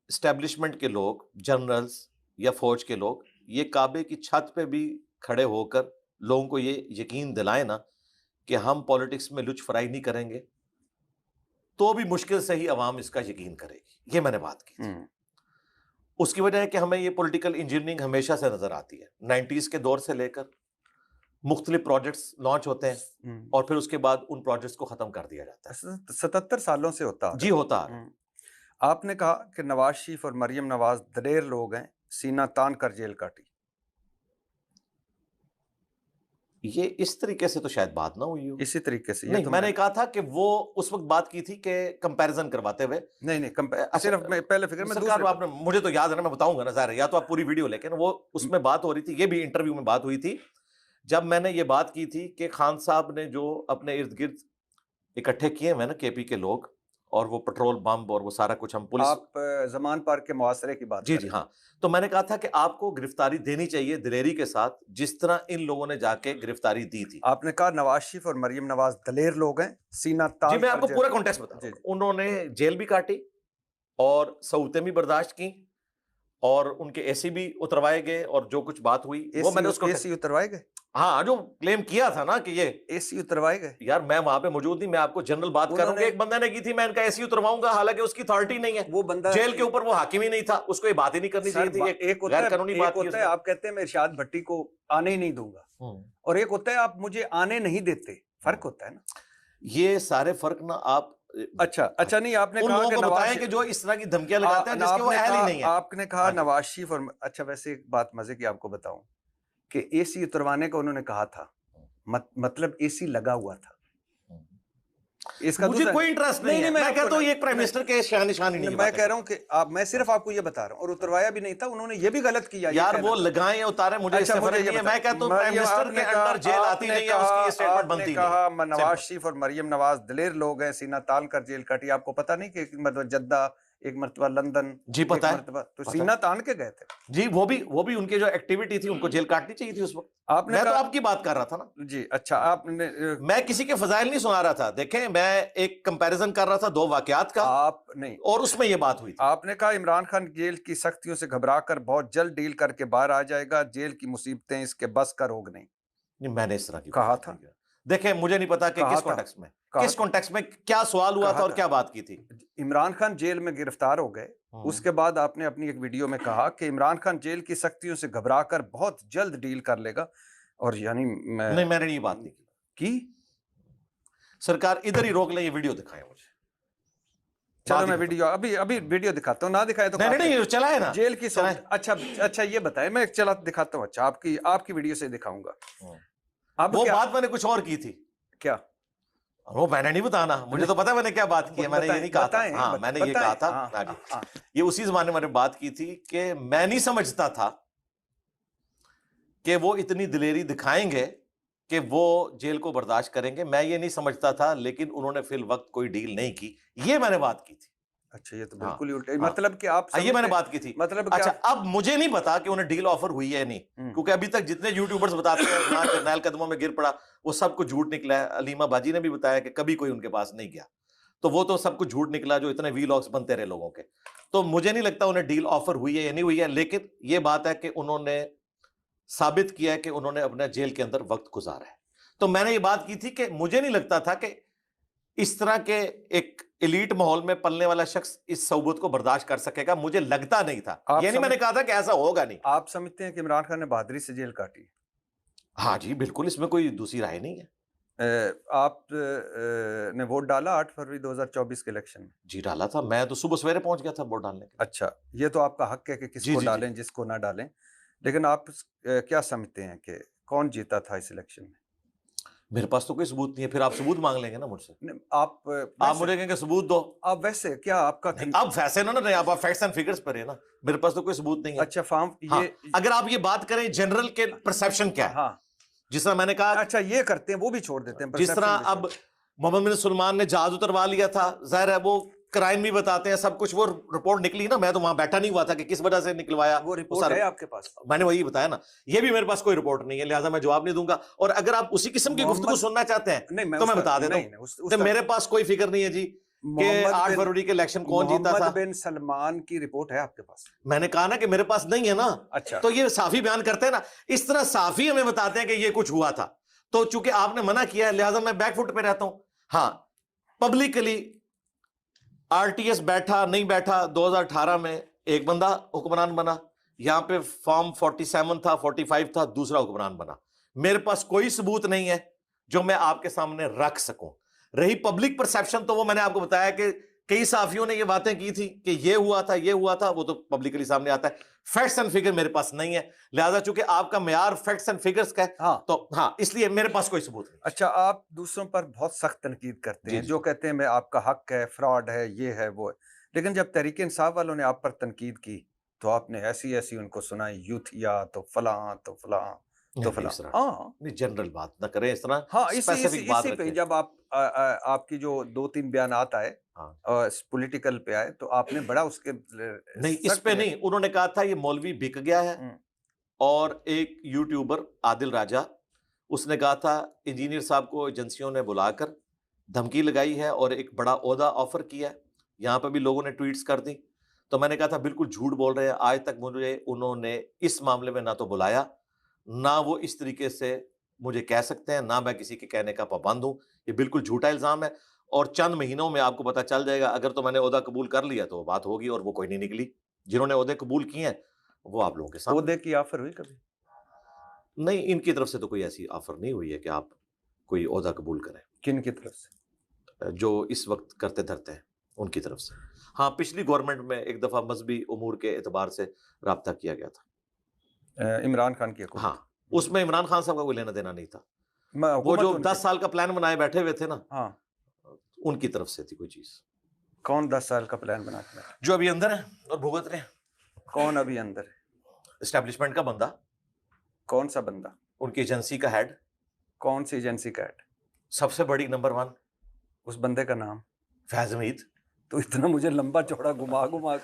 اسٹیبلشمنٹ کے لوگ، جنرلز یا فوج کے لوگ یہ کعبے کی چھت پہ بھی کھڑے ہو کر لوگوں کو یہ یقین دلائیں نا کہ ہم پالیٹکس میں لچ فرائی نہیں کریں گے، تو بھی مشکل سے ہی عوام اس کا یقین کرے گی. یہ میں نے بات کی تھی. اس کی وجہ ہے کہ ہمیں یہ پولیٹیکل انجینئرنگ ہمیشہ سے نظر آتی ہے. 90s کے دور سے لے کر مختلف پروجیکٹس لانچ ہوتے ہیں اور پھر اس کے بعد ان پروجیکٹس کو ختم کر دیا جاتا ہے. 77 سالوں سے ہوتا جی ہوتا ہے. آپ نے کہا کہ نواز شریف اور مریم نواز دلیر لوگ ہیں، سینہ تان کر جیل کاٹی. یہ اس طریقے سے تو شاید بات نہ ہوئی ہو. اسی طریقے سے نہیں، میں نے کہا تھا کہ وہ اس وقت بات کی تھی کہ کمپیریزن کرواتے ہوئے. نہیں صرف میں پہلے فکر میں سرکار آپ نے مجھے تو یاد ہے نا، میں بتاؤں گا نا ظاہر ہے، یا تو آپ پوری ویڈیو لیکن وہ اس میں بات ہو رہی تھی، یہ بھی انٹرویو میں بات ہوئی تھی جب میں نے یہ بات کی تھی کہ خان صاحب نے جو اپنے ارد گرد اکٹھے کیے ہوئے نا کے پی کے لوگ اور وہ پٹرول بمب اور وہ سارا کچھ ہم پولیس. آپ زمان پارک کے محاصرے کی بات. جی ہاں. تو میں نے کہا تھا کہ آپ کو گرفتاری دینی چاہیے دلیری کے ساتھ، جس طرح ان لوگوں نے جا کے گرفتاری دی تھی. آپ نے کہا نواز شریف اور مریم نواز دلیر لوگ ہیں، سینہ تان. جی میں آپ کو پورا کانٹیکسٹ بتا رہا ہوں. انہوں نے جیل بھی کاٹی اور سہولتیں بھی برداشت کی اور ان کے اے سی بھی اتروائے گئے اور جو کچھ بات ہوئی وہ میں نے اس کو. اے سی اتروائے گئے؟ ہاں، جو کلیم کیا تھا نا کہ یہ اے سی اتروائے گئے. یار میں وہاں پہ موجود نہیں، میں آپ کو جنرل بات کر رہا ہوں کہ ایک بندے نے کی تھی میں ان کا اے سی اترواؤں گا، حالانکہ اس کی اتھارٹی نہیں ہے. وہ بندہ جیل کے اوپر وہ حاکم ہی نہیں تھا، اس کو یہ بات ہی نہیں کرنی چاہیے تھی. ایک غیر قانونی بات ہوتا ہے آپ کہتے ہیں میں ارشاد بھٹی کو آنے ہی نہیں دوں گا، اور ایک ہوتا ہے آپ مجھے آنے نہیں دیتے. فرق ہوتا ہے نا. یہ سارے فرق نا آپ اچھا نہیں، آپ نے کہا کہ بتائیں کہ جو اس طرح کی دھمکیاں لگاتے ہیں جس کے وہ اہل ہی نہیں ہے. آپ نے کہا نواز شریف اور اچھا ویسے ایک بات مزے کی آپ کو بتاؤں کہ اے سی اتروانے کا انہوں نے کہا تھا، مطلب اے سی لگا ہوا تھا. اس کا مجھے کوئی انٹرسٹ نہیں ہے. میں کہتا ہوں یہ پرائم منسٹر کے شان نشان ہی نہیں ہے. میں کہہ رہا ہوں کہ میں صرف آپ کو یہ بتا رہا ہوں، اور اتروایا بھی نہیں تھا. انہوں نے یہ بھی غلط کیا یار، وہ لگائیں یا اتاریں مجھے اس سے فرق نہیں ہے. میں کہتا ہوں پرائم منسٹر کے اندر جیل آتی نہیں ہے، اس کی اسٹیٹمنٹ بنتی نہیں. کہا نواز شریف اور مریم نواز دلیر لوگ ہیں، سینہ تان کر جیل کاٹی. آپ کو پتہ نہیں کہ ایک مرتبہ جدہ، ایک مرتبہ لندن. جی پتہ ہے، تو سینہ تان کے گئے تھے. جی وہ بھی ان کے جو ایکٹیویٹی تھی ان کو جیل کاٹنی چاہیے تھی اس وقت. میں تو آپ کی بات کر رہا تھا نا. جی اچھا، آپ نے میں کسی کے فضائل نہیں سنا رہا تھا. دیکھیں میں ایک کمپیریزن کر رہا تھا دو واقعات کا، آپ نہیں، اور اس میں یہ بات ہوئی تھی. آپ نے کہا عمران خان جیل کی سختیوں سے گھبرا کر بہت جلد ڈیل کر کے باہر آ جائے گا، جیل کی مصیبتیں اس کے بس کا روگ نہیں. میں نے اس طرح کی کہا تھا. دیکھیں مجھے نہیں پتا کہ کس کانٹیکسٹ میں کیا سوال ہوا تھا اور کیا بات کی تھی. عمران خان جیل میں گرفتار ہو گئے، اس کے بعد آپ نے اپنی ایک ویڈیو میں کہا کہ عمران خان جیل کی سختیوں سے گھبرا کر بہت جلد ڈیل کر لے گا. اور یعنی نہیں، میں نے یہ بات نہیں کی. سرکار ادھر ہی روک لیں، یہ ویڈیو دکھائیں مجھے. چلو میں ویڈیو ابھی ویڈیو دکھاتا ہوں. نہ دکھائے تو نہیں چلائے نا جیل کی. اچھا یہ بتائیں، میں چلا دکھاتا ہوں. اچھا آپ کی ویڈیو سے دکھاؤں گا. وہ بات میں نے کچھ اور کی تھی. کیا؟ وہ میں نے نہیں بتانا، مجھے تو پتا میں نے کیا بات کی ہے. میں نے یہ نہیں کہا تھا. ہاں میں نے یہ کہا تھا، یہ اسی زمانے میں نے بات کی تھی کہ میں نہیں سمجھتا تھا کہ وہ اتنی دلیری دکھائیں گے کہ وہ جیل کو برداشت کریں گے. میں یہ نہیں سمجھتا تھا، لیکن انہوں نے فی الوقت کوئی ڈیل نہیں کی. یہ میں نے بات کی تھی. اچھا یہ تو بالکل ہی الٹا. مطلب کہ آپ یہ میں نے بات کی تھی. مطلب اچھا اب مجھے نہیں پتا کہ انہیں ڈیل آفر ہوئی ہے نہیں، کیونکہ ابھی تک جتنے یوٹیوبرز بتاتے ہیں جرنیل قدموں میں گر پڑا، وہ سب کچھ جھوٹ نکلا ہے. علیمہ باجی نے بھی بتایا کہ کبھی کوئی ان کے پاس نہیں گیا، تو وہ تو سب کچھ جھوٹ نکلا جو اتنے ویلاگز بنتے رہے لوگوں کے. تو مجھے نہیں لگتا انہیں ڈیل آفر ہوئی ہے یا نہیں ہوئی ہے، لیکن یہ بات ہے کہ انہوں نے ثابت کیا ہے کہ انہوں نے اپنے جیل کے اندر وقت گزارا ہے. تو میں نے یہ بات کی تھی کہ مجھے نہیں لگتا تھا کہ اس طرح کے ایک ایلیٹ ماحول میں پلنے والا شخص اس صعوبت کو برداشت کر سکے گا. مجھے لگتا نہیں تھا، یعنی میں نے کہا تھا کہ ایسا ہوگا نہیں. آپ سمجھتے ہیں کہ عمران خان نے بہادری سے جیل کاٹی؟ ہاں جی بالکل، اس میں کوئی دوسری رائے نہیں ہے. آپ نے ووٹ ڈالا 8 فروری 2024 کے الیکشن میں؟ جی ڈالا تھا. میں تو صبح سویرے پہنچ گیا تھا ووٹ ڈالنے کے. اچھا یہ تو آپ کا حق ہے کہ کس کو ڈالیں جس کو نہ ڈالیں، لیکن آپ کیا سمجھتے ہیں کہ کون جیتا تھا اس الیکشن میں؟ میرے پاس تو کوئی ثبوت نہیں ہے. پھر آپ ثبوت مانگ لیں گے نا مجھ سے. آپ مجھے کہیں گے ثبوت دو. آپ ویسے کیا آپ کا آپ فیصلے نہ نہیں، آپ فیکٹس اینڈ فگرز پر ہے نا. میرے پاس تو کوئی ثبوت نہیں ہے. اچھا فارم اگر آپ یہ بات کریں جنرل کے پرسیپشن کیا ہے، جس طرح میں نے کہا، اچھا یہ کرتے ہیں وہ بھی چھوڑ دیتے ہیں. جس طرح اب محمد بن سلمان نے جہاز اتروا لیا تھا، ظاہر ہے وہ کرائم بھی بتاتے ہیں سب کچھ. وہ رپورٹ نکلی نا، میں تو وہاں بیٹھا نہیں ہوا تھا کہ کس وجہ سے نکلوایا. وہ رپورٹ ہے آپ کے پاس؟ میں نے وہی بتایا نا، یہ بھی میرے پاس کوئی رپورٹ نہیں ہے، لہٰذا میں جواب نہیں دوں گا. اور اگر آپ اسی قسم کی گفتگو سننا چاہتے ہیں تو میں بتا دیتا ہوں، میرے پاس کوئی فکر نہیں ہے جی کہ 8 فروری کے الیکشن کون جیتا تھا. محمد بن سلمان کی رپورٹ ہے آپ کے پاس؟ میں نے کہا نا کہ میرے پاس نہیں ہے نا. اچھا تو یہ صحافی بیان کرتے ہیں نا, اس طرح صحافی ہمیں بتاتے ہیں کہ یہ کچھ ہوا تھا, تو چونکہ آپ نے منع کیا ہے لہٰذا میں بیک فٹ پہ رہتا ہوں. ہاں پبلکلی آر ٹی ایس بیٹھا نہیں بیٹھا 2018 میں ایک بندہ حکمران بنا, یہاں پہ فارم 47 تھا 45 تھا دوسرا حکمران بنا. میرے پاس کوئی ثبوت نہیں ہے جو میں آپ کے سامنے رکھ سکوں. رہی پبلک پرسیپشن تو وہ میں نے آپ کو بتایا کہ کئی صحافیوں نے یہ باتیں کی تھی کہ یہ ہوا تھا یہ ہوا تھا, وہ تو پبلکلی سامنے آتا ہے. فیکٹس اینڈ فگر میرے پاس نہیں ہے, لہذا چونکہ آپ کا معیار فیکٹس اینڈ فگرز کا ہے تو ہاں اس لیے میرے پاس کوئی ثبوت نہیں. اچھا, آپ دوسروں پر بہت سخت تنقید کرتے ہیں, جو کہتے ہیں میں آپ کا حق ہے, فراڈ ہے, یہ ہے وہ ہے, لیکن جب تحریک انصاف والوں نے آپ پر تنقید کی تو آپ نے ایسی ان کو سنائی, یوتھیا تو فلاں تو فلاں تو فلاں. ہاں جنرل بات نہ کریں اس طرح, ہاں اسپیسیفک بات اسی پہ رکھیں. جب آپ کی جو 2-3 بیانات آئے پولیٹیکل پہ آئے تو آپ نے بڑا اس کے نہیں اس پہ نہیں, انہوں نے کہا تھا یہ مولوی بک گیا ہے, اور ایک یوٹیوبر عادل راجہ اس نے کہا تھا انجینئر صاحب کو ایجنسیوں نے بلا کر دھمکی لگائی ہے اور ایک بڑا عہدہ آفر کیا ہے. یہاں پہ بھی لوگوں نے ٹویٹس کر دی, تو میں نے کہا تھا بالکل جھوٹ بول رہے ہیں, آج تک مجھے انہوں نے اس معاملے میں نہ تو بلایا, نہ وہ اس طریقے سے مجھے کہہ سکتے ہیں, نہ میں کسی کے کہنے کا پابند ہوں. یہ بالکل جھوٹا الزام ہے, اور چند مہینوں میں آپ کو پتہ چل جائے گا. اگر تو میں نے عہدہ قبول کر لیا تو بات ہوگی, اور وہ کوئی نہیں نکلی. جنہوں نے عہدے قبول کیے ہیں وہ آپ لوگوں کے سامنے. عہدے کی آفر ہوئی کبھی؟ نہیں, ان کی طرف سے تو کوئی ایسی آفر نہیں ہوئی ہے کہ آپ کوئی عہدہ قبول کریں. کن کی طرف سے؟ جو اس وقت کرتے دھرتے ہیں ان کی طرف سے. ہاں پچھلی گورنمنٹ میں ایک دفعہ مذہبی امور کے اعتبار سے رابطہ کیا گیا تھا, عمران خان کی حکومت. ہاں اس میں عمران خان صاحب کا کوئی لینا دینا نہیں تھا. وہ جو 10 سال کا پلان بنائے بیٹھے ہوئے تھے نا, ہاں ان کی طرف سے تھی کوئی چیز. کون 10 سال کا پلان بنا کے؟ جو ابھی اندر ہیں اور بھگت رہے ہیں. کون ابھی اندر ہے؟ اسٹیبلشمنٹ کا بندہ. کون سا بندہ؟ ان کی ایجنسی کا ہیڈ. کون سی ایجنسی کا ہیڈ؟ سب سے بڑی نمبر 1. اس بندے کا نام؟ فیض حمید. تو اتنا مجھے لمبا چوڑا گھما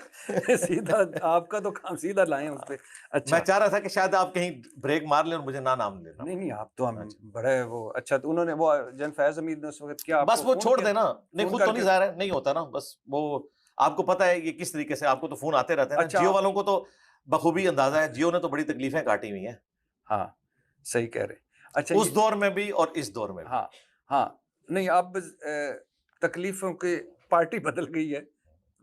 سیدھا آپ کا تو کام سیدھا لائیں اس پہ. اچھا میں چاہ رہا تھا کہ شاید آپ کہیں بریک مار لیں اور مجھے نام لینا. نہیں آپ تو ہمیں بڑے وہ. اچھا تو انہوں نے وہ جن فیض حمید نے اس وقت کیا بس وہ چھوڑ دینا, نہیں خود تو نہیں ظاہر ہے, نہیں ہوتا نا, بس وہ آپ کو پتا ہے یہ کس طریقے سے, آپ کو تو فون آتے رہتے ہیں. جیو والوں کو تو بخوبی اندازہ ہے, جیو نے تو بڑی تکلیفیں کاٹی ہوئی ہیں. ہاں صحیح کہہ رہے. اچھا اس دور میں بھی اور اس دور میں بھی. ہاں نہیں اب تکلیفوں کی پارٹی بدل گئی ہے,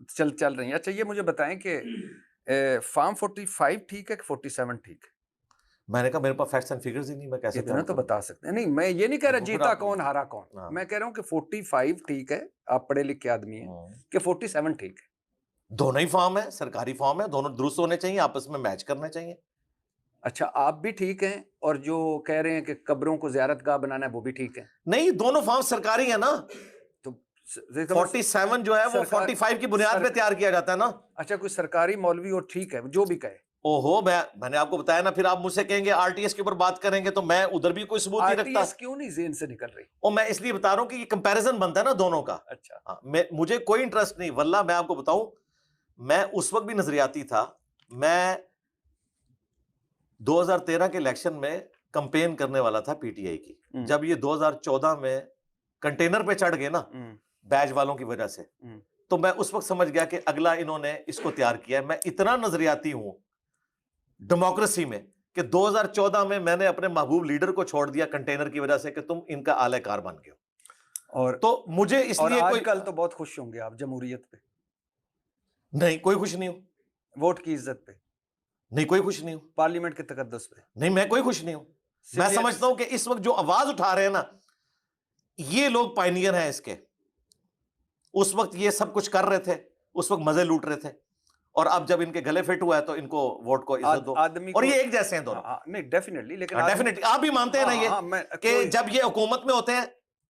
چل رہی ہیں. اچھا یہ مجھے بتائیں کہ فارم 45 ٹھیک ہے کہ 47 ٹھیک ہے؟ میں نے کہا میرے پاس فیکٹس اینڈ فگرز ہی نہیں, میں کیسے اتنا تو بتا سکتے ہیں. نہیں میں یہ نہیں کہہ رہا جیتا کون ہارا کون, میں کہہ رہا ہوں کہ 45 ٹھیک ہے, آپ پڑھے لکھے آدمی ہیں, کہ 47 ٹھیک ہے. دونوں ہی فارم ہے, سرکاری فارم ہے, دونوں درست ہونے چاہیے, آپس میں میچ کرنے چاہیے. اچھا آپ بھی ٹھیک ہیں, اور جو کہہ رہے ہیں کہ قبروں کو زیارت گاہ بنانا ہے وہ بھی ٹھیک ہے؟ نہیں دونوں فارم سرکاری ہیں نا. تو 47 جو ہے وہ 45 کی بنیاد پہ تیار کیا جاتا ہے نا. اچھا کوئی سرکاری مولوی اور ٹھیک ہے جو بھی کہے. اوہو میں نے آپ کو بتایا نا, پھر آپ مجھ سے کہیں گے آر ٹی ایس کے اوپر بات کریں گے, تو میں ادھر بھی کوئی ثبوت نہیں رکھتا. آر ٹی ایس کیوں نہیں ذہن سے نکل رہی؟ اور میں اس لیے بتا رہا ہوں کہ یہ کمپیریزن بنتا ہے نا دونوں کا. اچھا مجھے کوئی انٹرسٹ نہیں, واللہ میں آپ کو بتاؤں, میں اس وقت بھی نظریاتی تھا. میں 2013 کے الیکشن میں کمپین کرنے والا تھا پی ٹی آئی کی. جب یہ 2014 میں کنٹینر پہ چڑھ گئے نا بیج والوں کی وجہ سے, تو میں اس وقت سمجھ گیا کہ اگلا انہوں نے اس کو تیار کیا ہے. میں اتنا نظریاتی ہوں ڈیموکریسی میں کہ 2014 میں نے اپنے محبوب لیڈر کو چھوڑ دیا کنٹینر کی وجہ سے کہ تم ان کا اعلی کار بن گئے ہو. اور تو مجھے اس لیے آج کل تو بہت خوش ہوں گے آپ جمہوریت پہ. نہیں کوئی خوش نہیں ہوں. ووٹ کی عزت پہ نہیں کوئی خوش نہیں ہوں. پارلیمنٹ کے تقدس پہ نہیں میں کوئی خوش نہیں ہوں. میں سمجھتا ہوں کہ اس وقت جو آواز اٹھا رہے ہیں نا, یہ لوگ پائنیئر ہیں اس کے. اس وقت یہ سب کچھ کر رہے تھے, اس وقت مزے لوٹ رہے تھے, اور اب جب ان کے گلے فٹ ہوا ہے تو ان کو ووٹ کو عزت دو. اور یہ ایک جیسے ہیں دونوں. نہیں ڈیفینیٹلی, لیکن ڈیفینیٹلی آپ بھی مانتے ہیں نا یہ کہ جب یہ حکومت میں ہوتے ہیں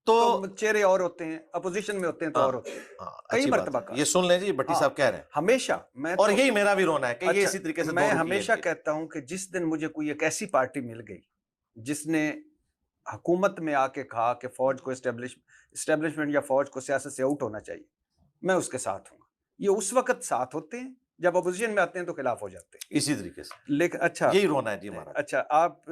تو چہرے اور ہوتے ہیں, اپوزیشن میں ہوتے ہیں تو اور ہوتے ہیں. کئی مرتبہ یہ سن لیں جی, بٹی صاحب کہہ رہے ہیں ہمیشہ. اور یہی میرا بھی رونا ہے کہ یہ اسی طریقے سے. میں ہمیشہ کہتا ہوں کہ جس دن مجھے کوئی ایک ایسی پارٹی مل گئی جس نے حکومت میں آ کے کہا کہ فوج کو اسٹیبلشمنٹ یا فوج کو سیاست سے آؤٹ ہونا چاہیے, میں اس کے ساتھ ہوں. یہ اس وقت ساتھ ہوتے ہیں, جب اپوزیشن میں آتے ہیں تو خلاف ہو جاتے ہیں. اسی طریقے سے. لیکن اچھا یہی رونا ہے جی ہمارا. اچھا آپ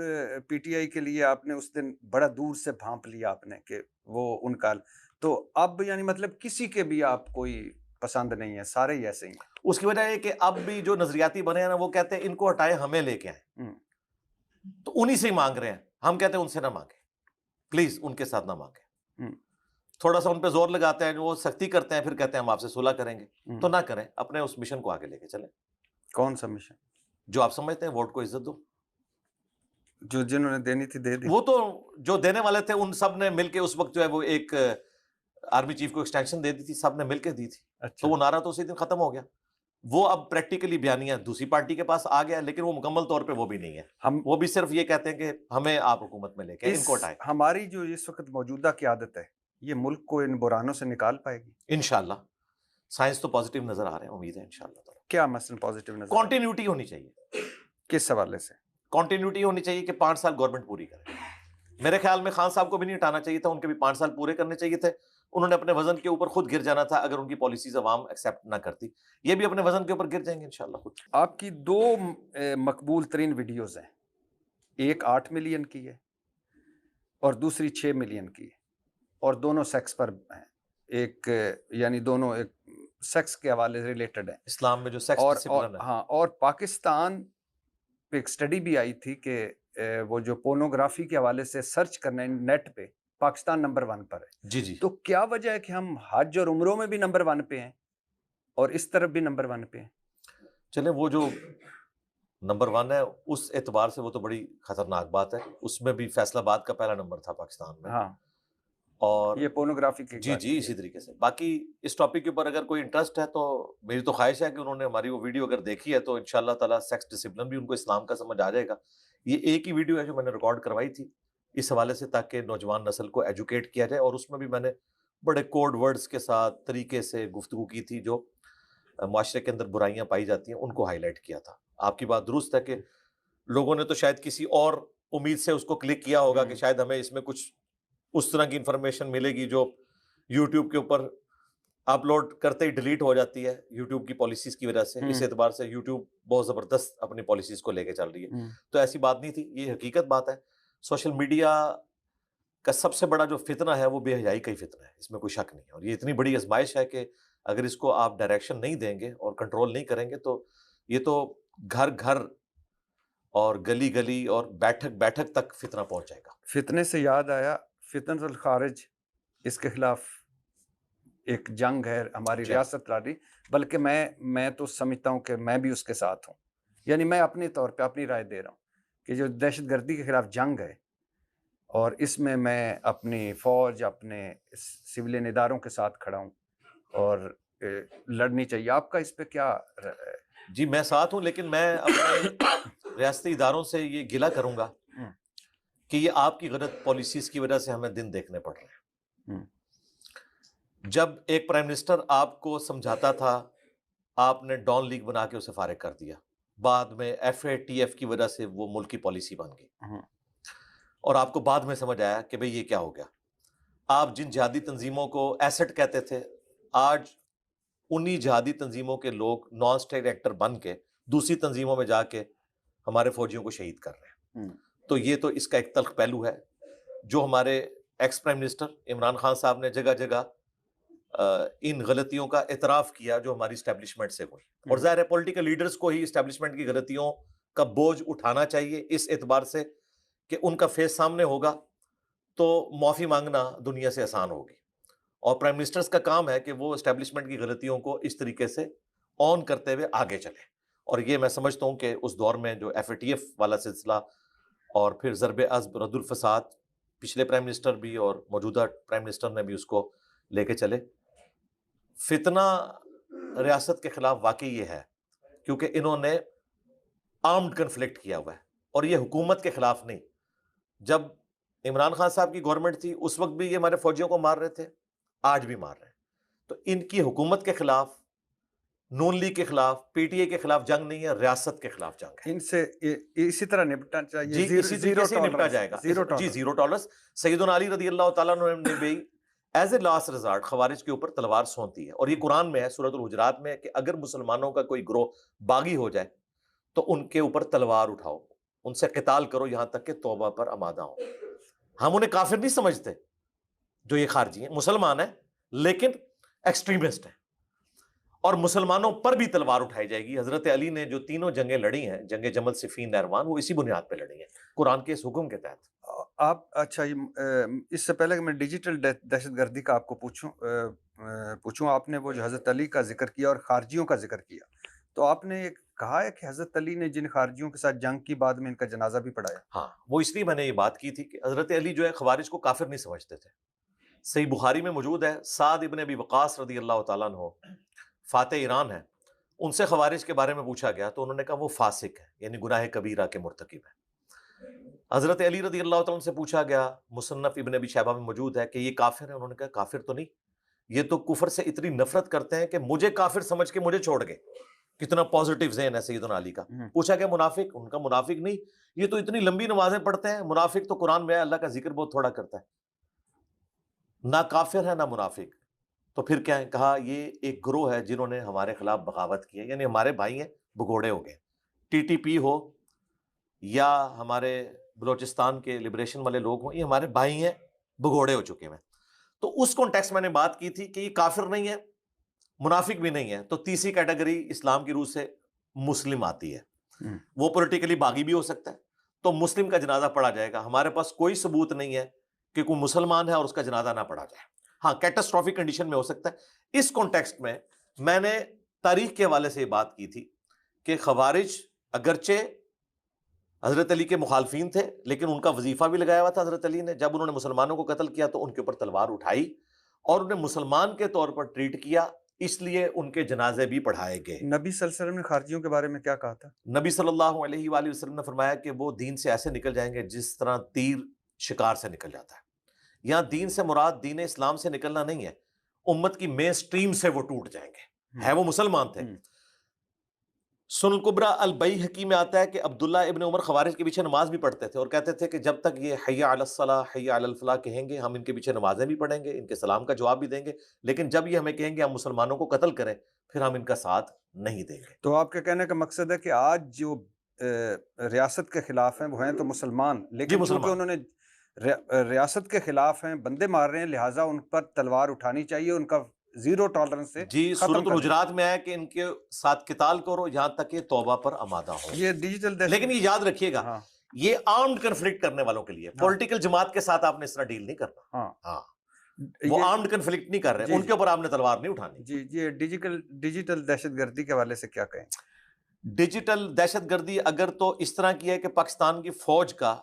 پی ٹی آئی کے لیے آپ نے اس دن بڑا دور سے بھانپ لیا آپ نے کہ وہ ان کا, تو اب یعنی مطلب کسی کے بھی آپ کوئی پسند نہیں ہے, سارے ہی ایسے ہی ہیں. اس کی وجہ ہے کہ اب بھی جو نظریاتی بنے ہیں نا وہ کہتے ہیں ان کو ہٹائے ہمیں لے کے آئیں, تو انہی سے ہی مانگ رہے ہیں. ہم کہتے ہیں ان سے نہ مانگیں, پلیز ان کے ساتھ نہ مانگیں. تھوڑا سا ان پہ زور لگاتے ہیں, وہ سختی کرتے ہیں, پھر کہتے ہیں ہم آپ سے صلح کریں گے. تو نہ کریں, اپنے اس مشن کو آگے لے کے چلیں. کون سا مشن؟ جو آپ سمجھتے ہیں ووٹ کو عزت دو. جو جنہوں نے دینی تھی دے دی. وہ تو جو دینے والے تھے ان سب نے مل کے اس وقت جو ہے وہ ایک آرمی چیف کو ایکسٹینشن دے دی تھی, سب نے مل کے دی تھی. تو وہ نعرہ تو اسی دن ختم ہو گیا. وہ اب پریکٹیکلی بیانیہ دوسری پارٹی کے پاس آ گیا, لیکن وہ مکمل طور پہ وہ بھی نہیں ہے. وہ بھی صرف یہ کہتے ہیں کہ ہمیں آپ حکومت میں لے کے ان کو ہٹائیں. ہماری جو اس وقت موجودہ قیادت ہے یہ ملک کو ان بحرانوں سے نکال پائے گی انشاءاللہ. سائنس تو پازیٹیو نظر آ رہے ہیں, امید ہے انشاءاللہ تعالی. کیا مثلا پازیٹیو نظر؟ کانٹینیوٹی ہونی چاہیے. کس حوالے سے کانٹینیوٹی ہونی چاہیے کہ 5 سال گورنمنٹ پوری کرے. میرے خیال میں خان صاحب کو بھی نہیں ہٹانا چاہیے تھا, ان کے بھی 5 سال پورے کرنے چاہیے تھے. انہوں نے اپنے وزن کے اوپر خود گر جانا تھا اگر ان کی پالیسیز عوام ایکسیپٹ نہ کرتی. یہ بھی اپنے وزن کے اوپر گر جائیں گے انشاءاللہ خود. آپ کی 2 مقبول ترین ویڈیوز ہیں, ایک 8 ملین کی ہے اور دوسری 6 ملین کی ہے, اور دونوں سیکس پر ہیں. ایک یعنی دونوں ایک سیکس کے حوالے سے ریلیٹڈ ہیں. اسلام میں جو سیکس ڈسپلن ہے. ہاں, اور پاکستان پہ ایک سٹڈی بھی آئی تھی کہ وہ جو پورنوگرافی کے حوالے سے سرچ کرنا ہے نیٹ پہ, پاکستان نمبر 1 پر ہے. جی جی. تو کیا وجہ ہے کہ ہم حج اور عمروں میں بھی نمبر 1 پہ ہیں اور اس طرف بھی نمبر 1 پہ ہیں؟ چلیں وہ جو نمبر 1 ہے اس اعتبار سے وہ تو بڑی خطرناک بات ہے. اس میں بھی فیصل آباد کا پہلا نمبر تھا پاکستان میں. ہاں, اور یہ پورنوگرافی کی جی جی اسی طریقے سے. باقی اس ٹاپک کے اوپر اگر کوئی انٹرسٹ ہے تو میری تو خواہش ہے کہ انہوں نے ہماری وہ ویڈیو اگر دیکھی ہے تو انشاءاللہ تعالیٰ سیکس ڈسپلن بھی ان کو اسلام کا سمجھ آ جائے گا. یہ ایک ہی ویڈیو ہے جو میں نے ریکارڈ کروائی تھی اس حوالے سے تاکہ نوجوان نسل کو ایجوکیٹ کیا جائے, اور اس میں بھی میں نے بڑے کوڈ ورڈز کے ساتھ طریقے سے گفتگو کی تھی جو معاشرے کے اندر برائیاں پائی جاتی ہیں ان کو ہائی لائٹ کیا تھا. آپ کی بات درست ہے کہ لوگوں نے تو شاید کسی اور امید سے اس کو کلک کیا ہوگا کہ شاید ہمیں اس میں کچھ اس طرح کی انفارمیشن ملے گی جو یوٹیوب کے اوپر اپلوڈ کرتے ہی ڈیلیٹ ہو جاتی ہے یوٹیوب کی پالیسیز کی وجہ سے. اس اعتبار سے یوٹیوب بہت زبردست اپنی پالیسیز کو لے کے چل رہی ہے. تو ایسی بات نہیں تھی, یہ حقیقت بات ہے. سوشل میڈیا کا سب سے بڑا جو فتنہ ہے وہ بے حیائی کا ہی فتنہ ہے, اس میں کوئی شک نہیں ہے. اور یہ اتنی بڑی آزمائش ہے کہ اگر اس کو آپ ڈائریکشن نہیں دیں گے اور کنٹرول نہیں کریں گے تو یہ تو گھر گھر اور گلی گلی اور بیٹھک بیٹھک تک فتنہ پہنچ جائے گا. فتنے سے یاد آیا, فتنۃ الخارج اس کے خلاف ایک جنگ ہے ہماری ریاست لڑ رہی, بلکہ میں تو سمجھتا ہوں کہ میں بھی اس کے ساتھ ہوں. یعنی میں اپنے طور پہ اپنی رائے دے رہا ہوں کہ جو دہشت گردی کے خلاف جنگ ہے اور اس میں اپنی فوج اپنے سولین اداروں کے ساتھ کھڑا ہوں اور لڑنی چاہیے. آپ کا اس پہ کیا رائے ہے؟ جی میں ساتھ ہوں, لیکن میں اپنے ریاستی اداروں سے یہ گلہ کروں گا کہ یہ آپ کی غلط پالیسیز کی وجہ سے ہمیں دن دیکھنے پڑ رہے ہیں. جب ایک پرائم منسٹر آپ کو سمجھاتا تھا آپ نے ڈان لیگ بنا کے اسے فارغ کر دیا, بعد میں FATF کی وجہ سے وہ ملک کی پالیسی بن گئی, اور آپ کو بعد میں سمجھ آیا کہ بھئی یہ کیا ہو گیا. آپ جن جہادی تنظیموں کو ایسٹ کہتے تھے, آج انہی جہادی تنظیموں کے لوگ نان اسٹیٹ ایکٹر بن کے دوسری تنظیموں میں جا کے ہمارے فوجیوں کو شہید کر رہے ہیں. تو یہ تو اس کا ایک تلخ پہلو ہے جو ہمارے ex prime minister Imran Khan صاحب نے جگہ جگہ ان غلطیوں کا اعتراف کیا جو ہماری اسٹیبلشمنٹ سے ہوئی. اور ظاہر ہے پولیٹیکل لیڈرز کو ہی اسٹیبلشمنٹ کی غلطیوں کا بوجھ اٹھانا چاہیے اس اعتبار سے کہ ان کا فیس سامنے ہوگا تو معافی مانگنا دنیا سے آسان ہوگی. اور پرائم منسٹرز کا کام ہے کہ وہ اسٹیبلشمنٹ کی غلطیوں کو اس طریقے سے آن کرتے ہوئے آگے چلے. اور یہ میں سمجھتا ہوں کہ اس دور میں جو FATF والا سلسلہ اور پھر ضرب عضب رد الفساد پچھلے پرائم منسٹر بھی اور موجودہ پرائم منسٹر نے بھی اس کو لے کے چلے. فتنہ ریاست کے خلاف واقعی یہ ہے کیونکہ انہوں نے آرمڈ کنفلکٹ کیا ہوا ہے, اور یہ حکومت کے خلاف نہیں. جب عمران خان صاحب کی گورنمنٹ تھی اس وقت بھی یہ ہمارے فوجیوں کو مار رہے تھے, آج بھی مار رہے ہیں. تو ان کی حکومت کے خلاف, نون لیگ کے خلاف, PTI کے خلاف جنگ نہیں ہے, ریاست کے خلاف جنگ ہے. ان سے اسی طرح نپٹنا چاہیے. جی اسی طریقے سے نپٹا جائے گا. جی زیرو ٹالرنس. سیدنا علی رضی اللہ تعالیٰ عنہ نے بھی ایز اے لاسٹ ریزارٹ خوارج کے اوپر تلوار سونتی ہے, اور یہ قرآن میں ہے سورۃ الحجرات میں کہ اگر مسلمانوں کا کوئی گروہ باغی ہو جائے تو ان کے اوپر تلوار اٹھاؤ, ان سے قتال کرو یہاں تک کہ توبہ پر آمادہ ہو. ہم انہیں کافر نہیں سمجھتے, جو یہ خارجی ہیں، مسلمان ہیں لیکن ایکسٹریمسٹ ہیں، اور مسلمانوں پر بھی تلوار اٹھائی جائے گی۔ حضرت علی نے جو تینوں جنگیں لڑی ہیں، جنگ جمل، صفین، نہروان، وہ اسی بنیاد پہ لڑی ہیں، قرآن کے اس حکم کے تحت۔ آپ اچھا اس سے پہلے کہ میں ڈیجیٹل دہشت گردی کا آپ کو پوچھوں، آپ نے وہ جو حضرت علی کا ذکر کیا اور خارجیوں کا ذکر کیا، تو آپ نے یہ کہا ہے کہ حضرت علی نے جن خارجیوں کے ساتھ جنگ کی بعد میں ان کا جنازہ بھی پڑھایا؟ ہاں، وہ اس لیے میں نے یہ بات کی تھی کہ حضرت علی جو ہے خوارج کو کافر نہیں سمجھتے تھے۔ صحیح بخاری میں موجود ہے، سعد ابن ابی وقاص رضی اللہ تعالیٰ عنہ فاتح ایران ہے، ان سے خوارج کے بارے میں پوچھا گیا تو انہوں نے کہا وہ فاسق ہے، یعنی گناہ کبیرہ کے مرتکب ہے۔ حضرت علی رضی اللہ تعالیٰ عنہ سے پوچھا گیا، مصنف ابن ابی شیبہ میں موجود ہے، کہ یہ کافر ہے؟ انہوں نے کہا کافر تو نہیں، یہ تو کفر سے اتنی نفرت کرتے ہیں کہ مجھے کافر سمجھ کے مجھے چھوڑ گئے۔ کتنا پازیٹیو ذہن ہے سیدنا علی کا۔ پوچھا کہ منافق؟ ان کا منافق نہیں، یہ تو اتنی لمبی نمازیں پڑھتے ہیں، منافق تو قرآن میں ہے، اللہ کا ذکر بہت تھوڑا کرتا ہے، نہ کافر ہے نہ منافق۔ تو پھر کیا ہے؟ کہا یہ ایک گروہ ہے جنہوں نے ہمارے خلاف بغاوت کی ہے، یعنی ہمارے بھائی ہیں، بگوڑے ہو گئے، ٹی ٹی پی ہو یا ہمارے بلوچستان کے لبریشن والے لوگ ہوں، یہ ہمارے بھائی ہیں، بگوڑے ہو چکے ہیں۔ تو اس کانٹیکسٹ میں نے بات کی تھی کہ یہ کافر نہیں ہے، منافق بھی نہیں ہے، تو تیسری کیٹیگری اسلام کی روح سے مسلم آتی ہے۔ وہ پولیٹیکلی باغی بھی ہو سکتا ہے، تو مسلم کا جنازہ پڑھا جائے گا۔ ہمارے پاس کوئی ثبوت نہیں ہے کہ کوئی مسلمان ہے اور اس کا جنازہ نہ پڑھا جائے، ہاں کیٹاسٹرافک کنڈیشن میں ہو سکتا ہے۔ اس کانٹیکسٹ میں میں نے تاریخ کے حوالے سے یہ بات کی تھی کہ خوارج اگرچہ حضرت علی کے مخالفین تھے، لیکن ان کا وظیفہ بھی لگایا ہوا تھا حضرت علی نے۔ جب انہوں نے مسلمانوں کو قتل کیا تو ان کے اوپر تلوار اٹھائی اور انہیں مسلمان کے طور پر ٹریٹ کیا، اس لیے ان کے جنازے بھی پڑھائے گئے۔ نبی صلی اللہ علیہ وسلم نے خارجیوں کے بارے میں کیا کہا تھا؟ نبی صلی اللہ علیہ وآلہ وسلم نے فرمایا کہ وہ دین سے ایسے نکل جائیں گے جس طرح تیر شکار سے نکل جاتا ہے۔ یہاں دین سے مراد دین اسلام سے نکلنا نہیں ہے، امت کی مین سٹریم سے وہ ٹوٹ جائیں گے۔ ہے وہ مسلمان تھے۔ سنن الکبریٰ البیہقی میں آتا ہے کہ عبداللہ ابن عمر خوارج کے پیچھے نماز بھی پڑھتے تھے اور کہتے تھے کہ جب تک یہ حی علی الصلاح حی علی الفلاح کہیں گے ہم ان کے پیچھے نمازیں بھی پڑھیں گے، ان کے سلام کا جواب بھی دیں گے، لیکن جب یہ ہمیں کہیں گے ہم مسلمانوں کو قتل کریں پھر ہم ان کا ساتھ نہیں دیں گے۔ تو آپ کے کہنے کا مقصد ہے کہ آج جو ریاست کے خلاف ہیں وہ ہیں تو مسلمان، لیکن چونکہ انہوں نے ریاست کے خلاف ہیں، بندے مار رہے ہیں، لہٰذا ان پر تلوار اٹھانی چاہیے، ان کا زیرو ٹالرنس سے جی، ختم سورۃ کر الحجرات میں ہے کہ ان کے ساتھ قتال کرو یہاں تک کہ توبہ پر آمادہ ہو۔ یہ ڈیجیٹل لیکن یہ یاد رکھیے گا، یہ آرمڈ کنفلکٹ کرنے والوں کے لیے، پولیٹیکل جماعت کے ساتھ آپ نے اس طرح ڈیل نہیں کرنا۔ ہاں، وہ آرمڈ کنفلکٹ نہیں کر رہے، ان کے اوپر آپ نے تلوار نہیں اٹھانی۔ جی جی، ڈیجیٹل دہشت گردی کے حوالے سے کیا کہیں؟ ڈیجیٹل دہشت گردی اگر تو اس طرح کی ہے کہ پاکستان کی فوج کا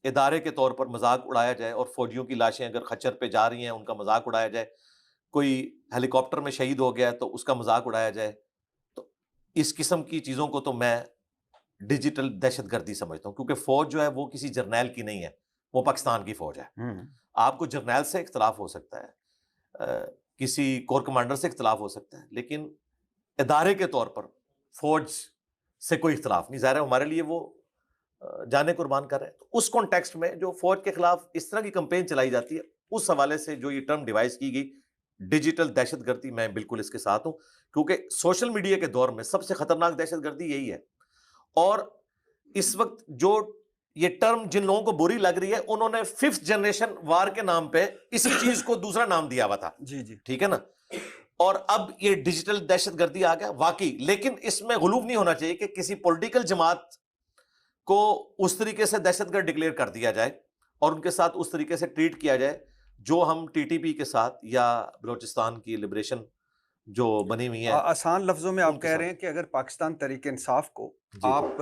ادارے کے طور پر مذاق اڑایا جائے اور فوجیوں کی لاشیں اگر خچر پہ جا رہی ہیں ان کا مذاق اڑایا جائے، کوئی ہیلی کاپٹر میں شہید ہو گیا ہے تو اس کا مذاق اڑایا جائے، تو اس قسم کی چیزوں کو تو میں ڈیجیٹل دہشت گردی سمجھتا ہوں، کیونکہ فوج جو ہے وہ کسی جرنیل کی نہیں ہے، وہ پاکستان کی فوج ہے۔ آپ کو جرنیل سے اختلاف ہو سکتا ہے، کسی کور کمانڈر سے اختلاف ہو سکتا ہے، لیکن ادارے کے طور پر فوج سے کوئی اختلاف نہیں۔ ظاہر ہے ہمارے لیے وہ جانے قربان کر رہے ہیں، تو اس کانٹیکسٹ میں جو فوج کے خلاف اس طرح کی کمپین چلائی جاتی ہے، اس حوالے سے جو یہ ٹرم ڈیوائز کی گئی ڈیجیٹل دہشت گردی، میں بالکل اس کے ساتھ ہوں، کیونکہ سوشل میڈیا کے دور میں سب سے خطرناک دہشت گردی یہی ہے۔ اور اس وقت جو یہ ٹرم جن لوگوں کو بری لگ رہی ہے، انہوں نے 5th جنریشن وار کے نام پہ اسی چیز کو دوسرا نام دیا ہوا تھا۔ جی جی، ٹھیک ہے نا، اور اب یہ ڈیجیٹل دہشت گردی آ گیا واقعی، لیکن اس میں غلوف نہیں ہونا چاہیے کہ کسی پولیٹیکل جماعت کو اس طریقے سے دہشت گرد ڈکلیئر کر دیا جائے اور ان کے ساتھ اس طریقے سے ٹریٹ کیا جائے جو ہم ٹی ٹی پی کے ساتھ یا بلوچستان کی لبریشن جو بنی ہوئی ہے۔ آسان لفظوں میں آپ کہہ رہے ہیں کہ اگر پاکستان تحریک انصاف کو آپ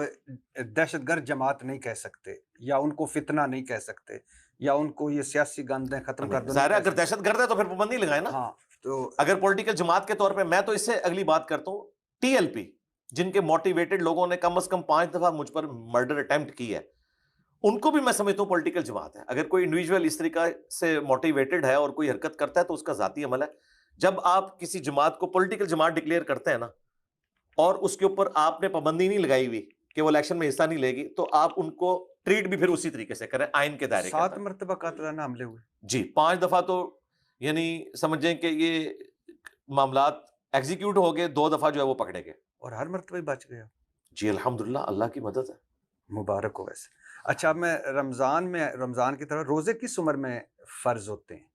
دہشت گرد جماعت نہیں کہہ سکتے، یا ان کو فتنہ نہیں کہہ سکتے، یا ان کو یہ سیاسی گندیں ختم کر دو، ظاہر ہے اگر دہشت گرد ہے تو پھر پابندی لگائے نا۔ ہاں، تو اگر پولیٹیکل جماعت کے طور پہ، میں تو اس سے اگلی بات کرتا ہوں، ٹی ایل پی جن کے موٹیویٹڈ لوگوں نے کم از کم 5 دفعہ مجھ پر مرڈر اٹیمپٹ کی ہے، ان کو بھی میں سمجھتا ہوں پولیٹیکل جماعت ہے۔ اگر کوئی انڈیویجول اس طریقہ سے موٹیویٹڈ ہے اور کوئی حرکت کرتا ہے تو اس کا ذاتی عمل ہے۔ جب آپ کسی جماعت کو پولیٹیکل جماعت ڈکلیئر کرتے ہیں نا، اور اس کے اوپر آپ نے پابندی نہیں لگائی ہوئی کہ وہ الیکشن میں حصہ نہیں لے گی، تو آپ ان کو ٹریٹ بھی پھر اسی طریقے سے کریں، آئین کے دائرے کے 7 اندر۔ مرتبہ قاتلانہ حملے ہوئے۔ جی، 5 دفعہ تو یعنی سمجھیں کہ یہ معاملات ایگزیکیوٹ ہو گئے، 2 دفعہ جو ہے وہ پکڑے گئے، اور ہر مرتبہ ہی بچ گیا۔ جی الحمدللہ، اللہ کی مدد ہے، مبارک ہو۔ ویسے اچھا، میں رمضان کی طرح روزے کس عمر میں فرض ہوتے ہیں؟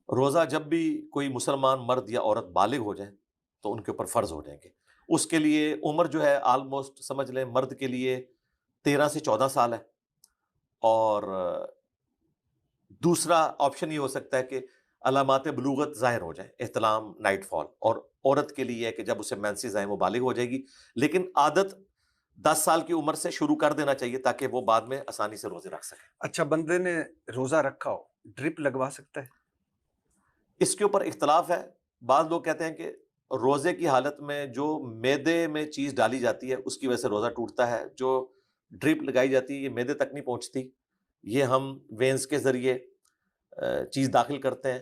روزہ جب بھی کوئی مسلمان مرد یا عورت بالغ ہو جائیں تو ان کے اوپر فرض ہو جائیں گے. اس کے لیے عمر جو ہے آلموسٹ سمجھ لیں مرد کے لیے 13 سے 14 سال ہے, اور دوسرا آپشن یہ ہو سکتا ہے کہ علامات بلوغت ظاہر ہو جائیں, احتلام, نائٹ فال, اور عورت کے لیے ہے کہ جب اسے مینسز آئیں وہ بالغ ہو جائے گی, لیکن عادت 10 سال کی عمر سے شروع کر دینا چاہیے تاکہ وہ بعد میں آسانی سے روزے رکھ سکے. اچھا, بندے نے روزہ رکھا ہو, ڈرپ لگوا سکتا ہے؟ اس کے اوپر اختلاف ہے. بعض لوگ کہتے ہیں کہ روزے کی حالت میں جو معدے میں چیز ڈالی جاتی ہے اس کی وجہ سے روزہ ٹوٹتا ہے, جو ڈرپ لگائی جاتی ہے یہ معدے تک نہیں پہنچتی, یہ ہم وینز کے ذریعے چیز داخل کرتے ہیں,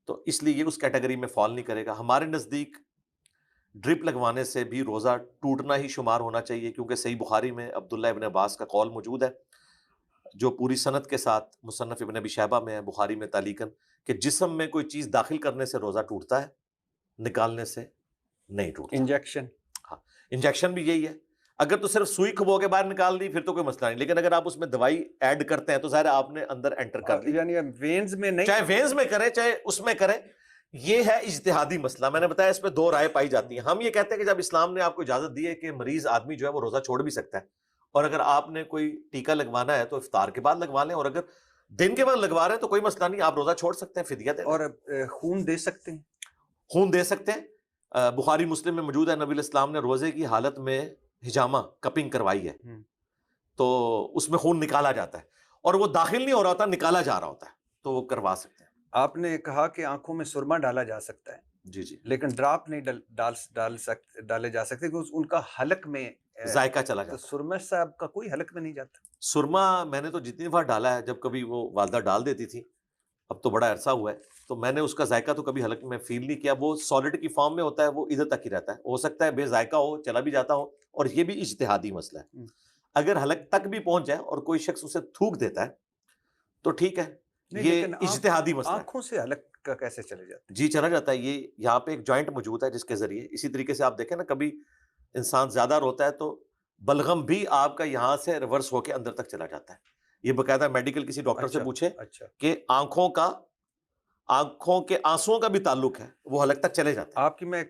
تو اس لیے یہ اس کیٹیگری میں فال نہیں کرے گا. ہمارے نزدیک ڈرپ لگوانے سے بھی روزہ ٹوٹنا ہی شمار ہونا چاہیے, کیونکہ صحیح بخاری میں عبداللہ ابن عباس کا قول موجود ہے جو پوری سند کے ساتھ مصنف ابن ابی شیبہ میں ہے, بخاری میں تعلیقاً, کہ جسم میں کوئی چیز داخل کرنے سے روزہ ٹوٹتا ہے, نکالنے سے نہیں ٹوٹتا. انجیکشن؟ ہاں, انجیکشن بھی یہی ہے. اگر تو صرف سوئی کھبو کے باہر نکال دی پھر تو کوئی مسئلہ نہیں, لیکن اگر آپ اس میں دوائی ایڈ کرتے ہیں تو ظاہر آپ نے اندر انٹر کر دی, یعنی وینز میں نہیں, چاہے وینز میں کریں چاہے اس میں کریں. یہ ہے اجتہادی مسئلہ. میں نے بتایا اس پہ دو رائے پائی جاتی ہیں. ہم یہ کہتے ہیں کہ جب اسلام نے آپ کو اجازت دی ہے کہ مریض آدمی جو ہے وہ روزہ چھوڑ بھی سکتا ہے, اور اگر آپ نے کوئی ٹیکہ لگوانا ہے تو افطار کے بعد لگوا لیں, اور اگر دن کے بعد لگوا رہے ہیں تو کوئی مسئلہ نہیں, آپ روزہ چھوڑ سکتے ہیں, فدیہ دیں. اور خون دے سکتے ہیں؟ خون دے سکتے ہیں. بخاری مسلم میں موجود ہے نبی علیہ السلام نے روزے کی حالت میں حجامہ کپنگ کروائی ہے, تو اس میں خون نکالا جاتا ہے, اور وہ داخل نہیں ہو رہا ہوتا, نکالا جا رہا ہوتا ہے, تو وہ کروا سکتے ہیں. آپ نے کہا کہ آنکھوں میں سرما ڈالا جا سکتا ہے, جی جی, لیکن ڈراپ نہیں ڈالے جا سکتے کیونکہ ان کا حلق میں ذائقہ چلا تو جاتا ہے. سرما صاحب کا کوئی حلق میں نہیں جاتا. سرما میں نے تو جتنی دفعہ ڈالا ہے, جب کبھی وہ والدہ ڈال دیتی تھی, اب تو بڑا عرصہ ہوا ہے, تو میں نے اس کا ذائقہ تو کبھی حلق میں فیل نہیں کیا. وہ سالڈ کی فارم میں ہوتا ہے, وہ ادھر تک ہی رہتا ہے, ہو سکتا ہے بے ذائقہ ہو, چلا بھی جاتا ہو, اور یہ بھی اجتہادی مسئلہ ہے. اگر حلق تک بھی پہنچ جائے اور کوئی شخص اسے تھوک دیتا ہے تو ٹھیک ہے, یہ اجتہادی مسئلہ ہے. آنکھوں سے حلق کا کیسے چلے جاتا ہے؟ جی چلا جاتا ہے. یہ یہاں پہ ایک جوائنٹ موجود ہے جس کے ذریعے, اسی طریقے سے آپ دیکھیں نا, کبھی انسان زیادہ روتا ہے تو بلغم بھی آپ کا یہاں سے ریورس ہو کے اندر تک چلا جاتا ہے. یہ باقاعدہ میڈیکل کسی ڈاکٹر سے پوچھے کہ آنکھوں کے آنسوؤں کا بھی تعلق ہے, وہ حلق تک چلے جاتے ہیں. آپ کی میں